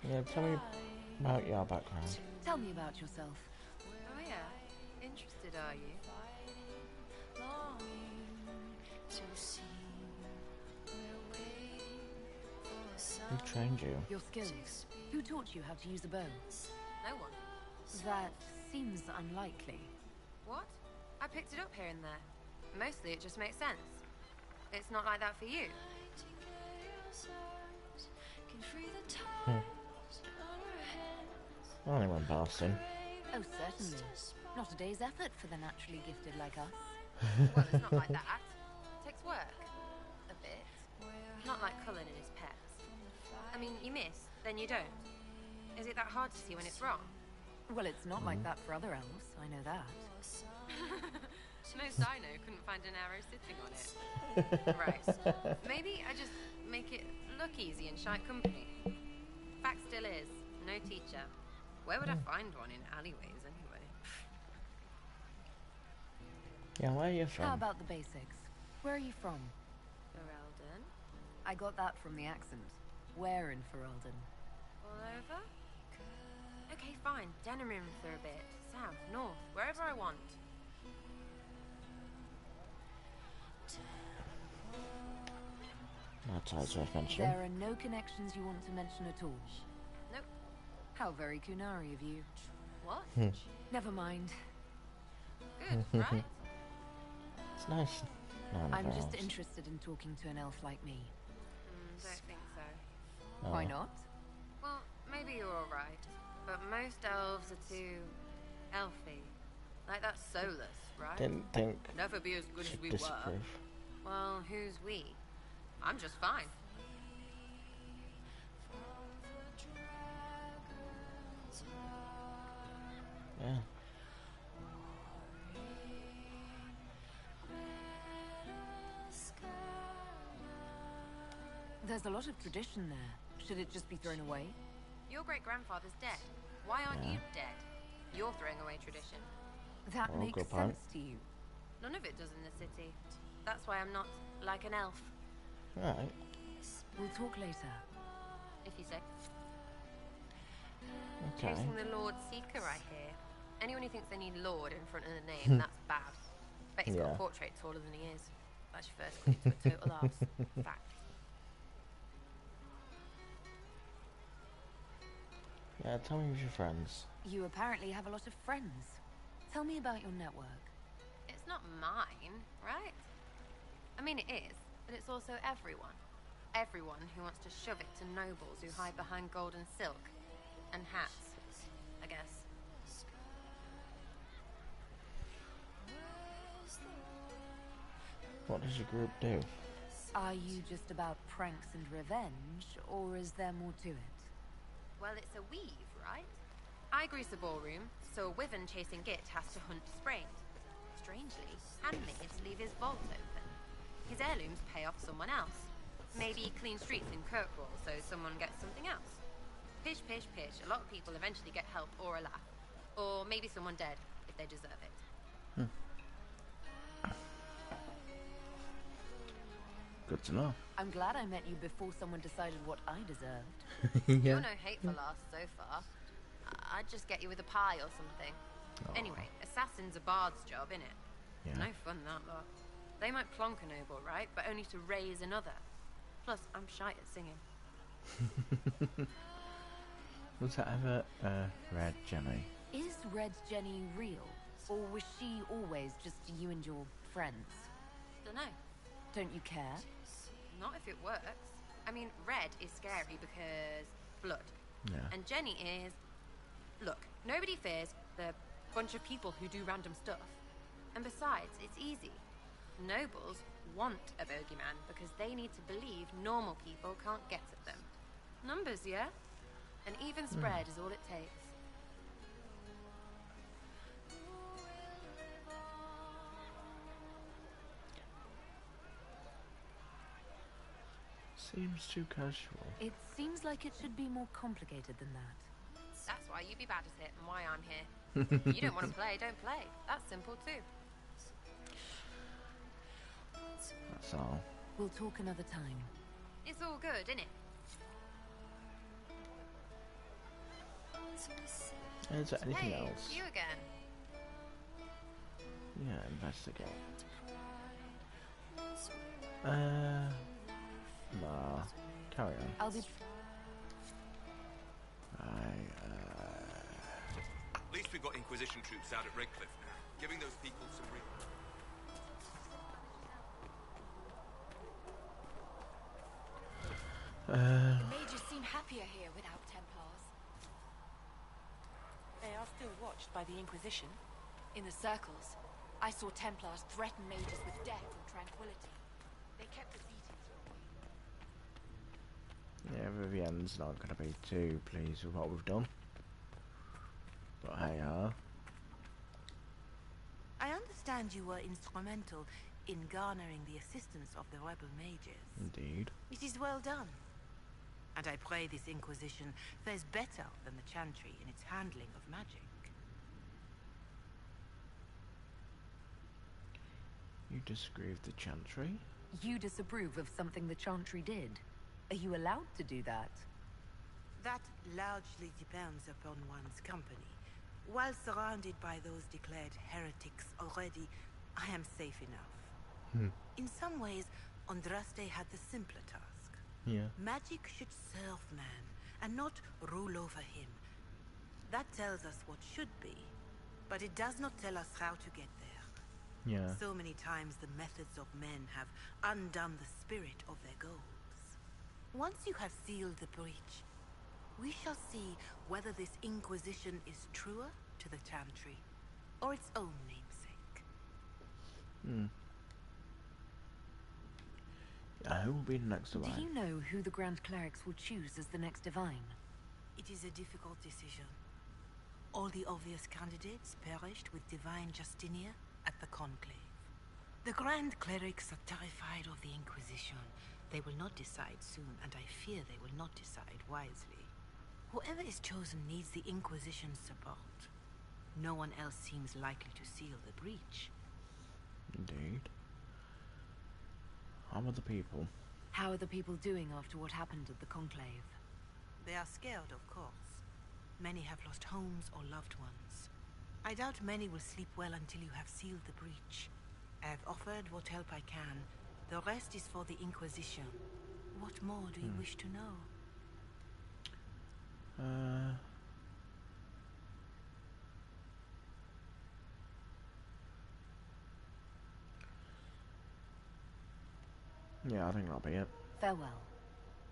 Yeah, tell me about your background. Tell me about yourself. Oh yeah, interested are you? Who trained you? Your skills. Who taught you how to use a bow? No one. That seems unlikely. What? I picked it up here and there. Mostly it just makes sense. It's not like that for you. Only one Boston. Oh, certainly. Not a day's effort for the naturally gifted like us. Well, it's not like that. It takes work. A bit. Not like Cullen and his pets. I mean, you miss, then you don't. Is it that hard to see when it's wrong? Well, it's not like that for other elves, I know that. Most I know couldn't find an arrow sitting on it. Right. Maybe I just make it look easy in shy company. Fact still is, no teacher. Where would I find one in alleyways anyway? Yeah, where are you from? How about the basics? Where are you from? Ferelden? I got that from the accent. Where in Ferelden? All over? Okay, fine. Denerim for a bit. South, north, wherever I want. That's worth mentioning. There are no connections you want to mention at all? Nope. How very Kunari of you. What? Never mind. Good, right? It's nice. No, I'm just else. interested in talking to an elf like me. Don't think so. Why not? Well, maybe you're alright. But most elves are too... elfy. Like that's soulless, right? Didn't think never be as good as we disapprove. were. Well, who's we? I'm just fine. Yeah. There's a lot of tradition there. Should it just be thrown away? Your great-grandfather's dead. Why aren't you dead? You're throwing away tradition. That makes sense to you. None of it does in the city. That's why I'm not like an elf. Right. We'll talk later. If you say. Okay. Chasing the Lord Seeker, I hear. Anyone who thinks they need Lord in front of the name, that's bad. Bet he's got Yeah. a portrait taller than he is. That's your first clue to a total arse. Fact. Yeah, tell me with your friends. You apparently have a lot of friends. Tell me about your network. It's not mine, right? I mean, it is, but it's also everyone. Everyone who wants to shove it to nobles who hide behind gold and silk. And hats, I guess. What does your group do? Are you just about pranks and revenge, or is there more to it? Well, it's a weave, right? I grease a ballroom, so a wyvern chasing Git has to hunt sprained. Strangely, handmaids leave his vault open. His heirlooms pay off someone else. Maybe clean streets in Kirkwall so someone gets something else. Pish, pish, pish. A lot of people eventually get help or a laugh. Or maybe someone dead, if they deserve it. Good to know. I'm glad I met you before someone decided what I deserved. Yeah. You're no hateful ass so far. I'd just get you with a pie or something. Anyway, assassin's a bard's job, innit? Yeah. No fun, that lot. They might plonk a noble, right? But only to raise another. Plus, I'm shite at singing. Was that ever Red Jenny? Is Red Jenny real? Or was she always just you and your friends? Dunno. Don't you care? Not if it works. I mean, Red is scary because blood. Yeah. And Jenny is... Look, nobody fears the bunch of people who do random stuff. And besides, it's easy. Nobles want a bogeyman because they need to believe normal people can't get at them. Numbers, yeah? An even spread is all it takes. Seems too casual. It seems like it should be more complicated than that. That's why you be bad at it and why I'm here. You don't want to play, don't play. That's simple too. That's all. We'll talk another time. It's all good, innit? Is there anything Hey, else? you again. Yeah, investigate. Nah. Carry on. I'll be... At least we've got Inquisition troops out at Redcliffe now, giving those people some real... The mages seem happier here without Templars. They are still watched by the Inquisition. In the circles, I saw Templars threaten mages with death and tranquility. They kept the beatings away. Yeah, Vivienne's not going to be too pleased with what we've done. But hey, I understand you were instrumental in garnering the assistance of the rebel mages. Indeed. It is well done. And I pray this Inquisition fares better than the Chantry in its handling of magic. You disagree with the Chantry? You disapprove of something the Chantry did. Are you allowed to do that? That largely depends upon one's company. While surrounded by those declared heretics already, I am safe enough. In some ways, Andraste had the simpler task. Yeah. Magic should serve man, and not rule over him. That tells us what should be, but it does not tell us how to get there. Yeah. So many times the methods of men have undone the spirit of their goals. Once you have sealed the breach, we shall see whether this Inquisition is truer to the Chantry, or its own namesake. Who will be the next divine? Do you know who the Grand Clerics will choose as the next divine? It is a difficult decision. All the obvious candidates perished with Divine Justinia at the Conclave. The Grand Clerics are terrified of the Inquisition. They will not decide soon, and I fear they will not decide wisely. Whoever is chosen needs the Inquisition's support. No one else seems likely to seal the breach. Indeed. How are the people? How are the people doing after what happened at the Conclave? They are scared, of course. Many have lost homes or loved ones. I doubt many will sleep well until you have sealed the breach. I have offered what help I can. The rest is for the Inquisition. What more do you wish to know? Yeah, I think that'll be it. Farewell.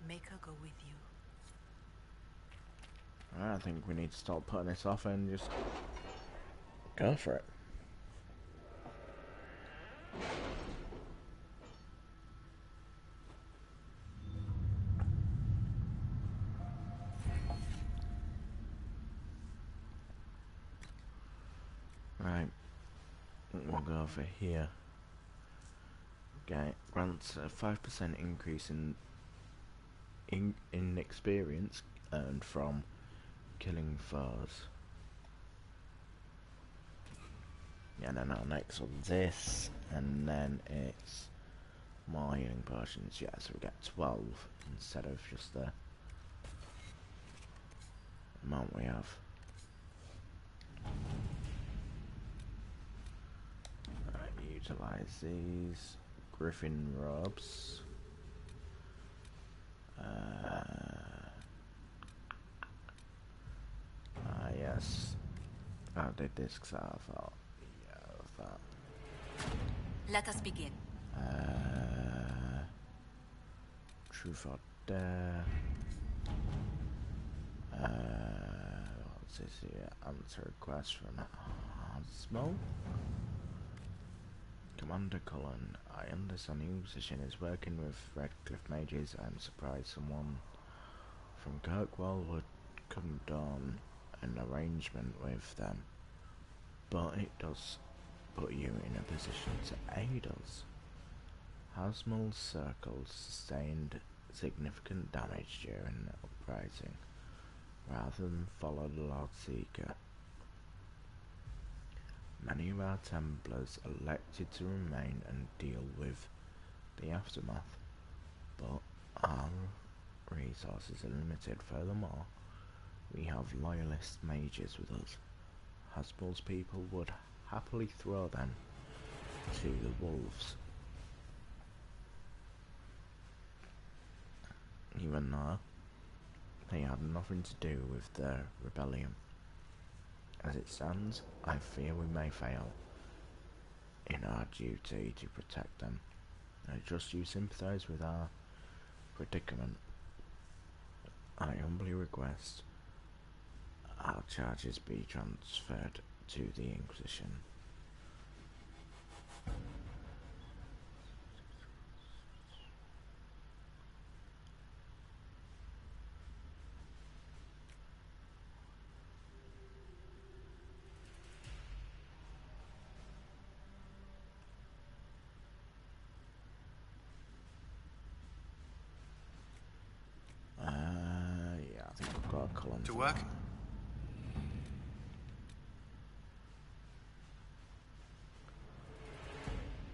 Make her go with you. I think we need to stop putting this off and just go for it. We'll go over here. Okay, grants a 5% increase in experience earned from killing foes. Yeah, no, next on this, and then it's more healing potions. Yeah, so we get 12 instead of just the amount we have. Right, utilize these griffin robes. Yes. I did this because I thought, yeah, Let us begin. Truth or Dare. What's this here? Answer request from Osmo. Commander Cullen, I understand the Inquisition is working with Redcliffe mages. I'm surprised someone from Kirkwall would condone an arrangement with them, but it does put you in a position to aid us. Hasmel's circles sustained significant damage during the uprising, rather than follow the Lord Seeker. Many of our Templars elected to remain and deal with the aftermath, but our resources are limited. Furthermore, we have loyalist mages with us. Hasbul's people would happily throw them to the wolves, even though they had nothing to do with the rebellion. As it stands, I fear we may fail in our duty to protect them. I trust you sympathise with our predicament. I humbly request our charges be transferred to the Inquisition. Yeah, I think I've got a column to work.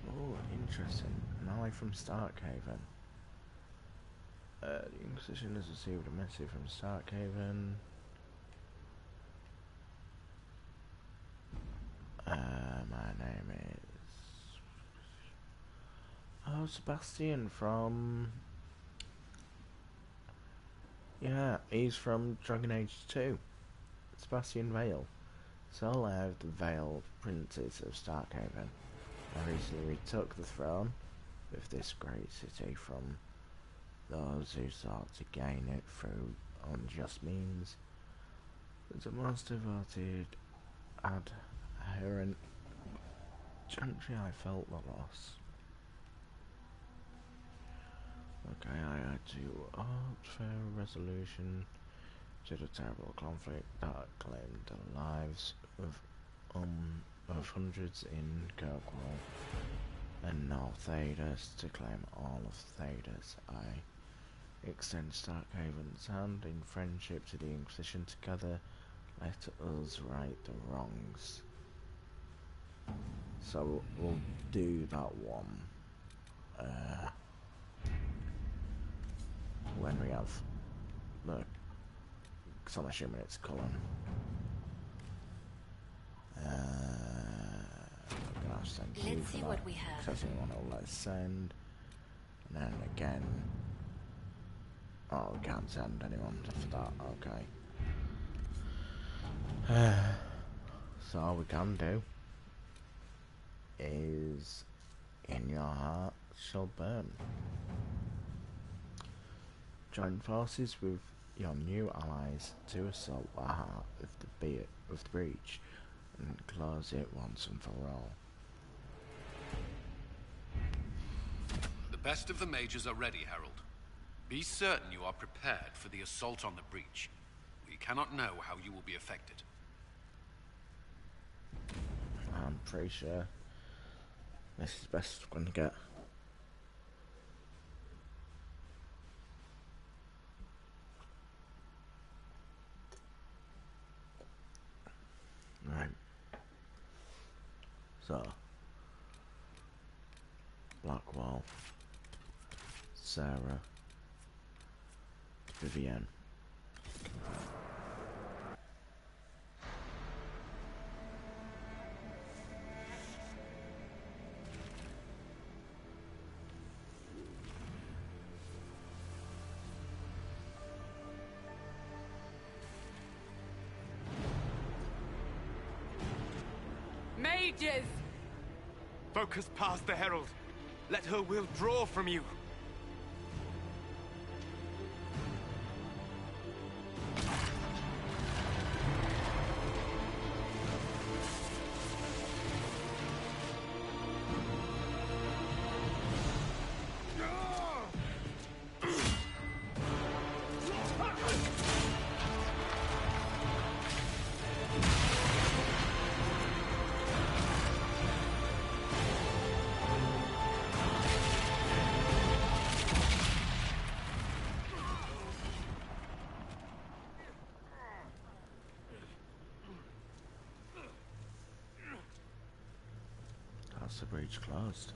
Oh, interesting. An ally from Starkhaven. The Inquisition has received a message from Starkhaven. My name is... Oh, Sebastian from... Yeah, he's from Dragon Age 2. Sebastian Vale. Sole heir of the Vale Princes of Starkhaven. I recently retook the throne of this great city from those who sought to gain it through unjust means. As a most devoted adherent gentry, I felt the loss. Okay, I had to opt for a resolution to the terrible conflict that claimed the lives of hundreds in Kirkwall, and now Thedas to claim all of Thedas. I extend Starkhaven's hand in friendship to the Inquisition. Together, let us right the wrongs. So we'll do that one when we have the... because I'm assuming it's Cullen. Let's see what we have. Accessing one will let's send. And then again. Oh, we can't send anyone for that, okay. So all we can do is In Your Heart Shall Burn. Join forces with your new allies to assault the heart of the breach and close it once and for all. The best of the mages are ready, Herald. Be certain you are prepared for the assault on the breach. We cannot know how you will be affected. I'm pretty sure This is the best we're going to get. Right. So, Blackwall, Sarah, Vivienne. Mages! Focus past the Herald. Let her will draw from you. That's the breach closed.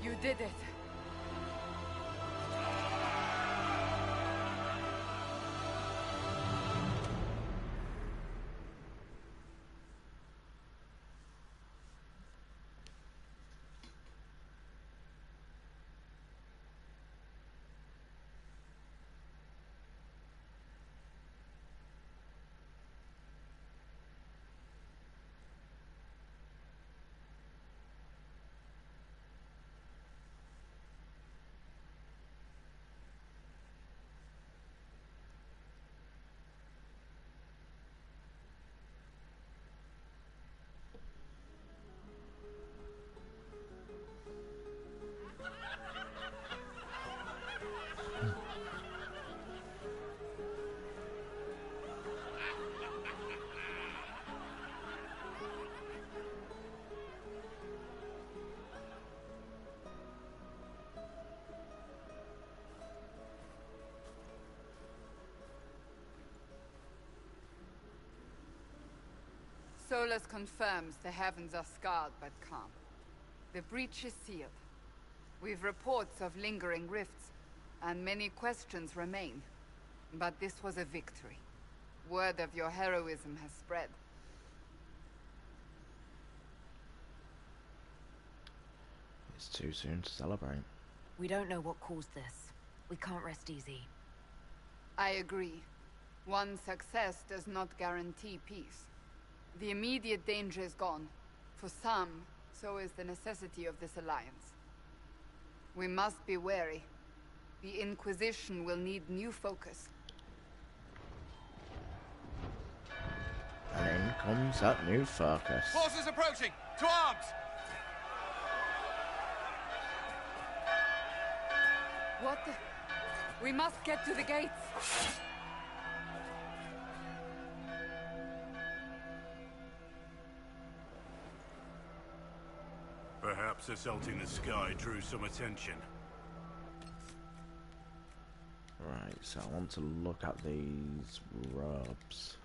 You did it. Solus confirms the heavens are scarred but calm. The breach is sealed. We've reports of lingering rifts, and many questions remain. But this was a victory. Word of your heroism has spread. It's too soon to celebrate. We don't know what caused this. We can't rest easy. I agree. One success does not guarantee peace. The immediate danger is gone. For some, so is the necessity of this alliance. We must be wary. The Inquisition will need new focus. And in comes that new focus. Forces approaching! To arms! What the... We must get to the gates! Perhaps assaulting the sky drew some attention. Right, so I want to look at these robes.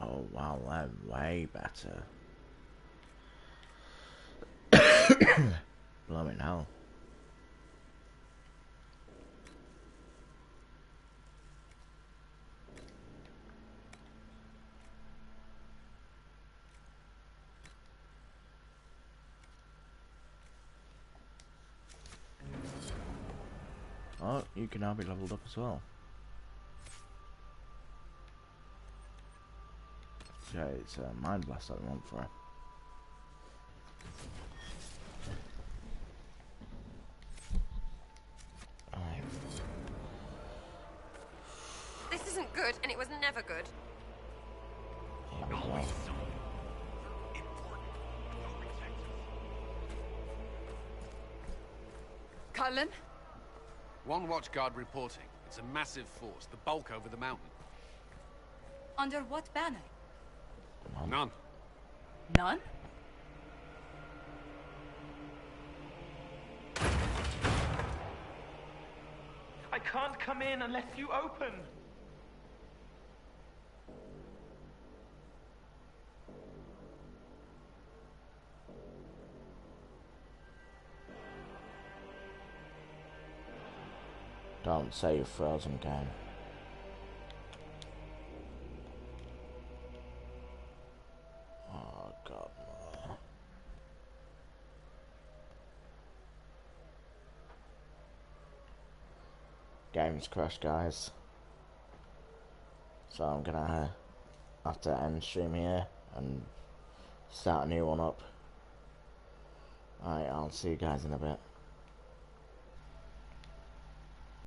Oh wow, they're way better. Blimey hell. Oh, you can now be leveled up as well. Okay, it's a Mind Blast that we want for her. This isn't good, and it was never good. Here we go. Cullen? One watchguard reporting. It's a massive force, the bulk over the mountain. Under what banner? None. None? I can't come in unless you open. Don't say you're frozen, game. Oh god, no. Game's crashed, guys. So I'm gonna have to end stream here and start a new one up. Alright, I'll see you guys in a bit.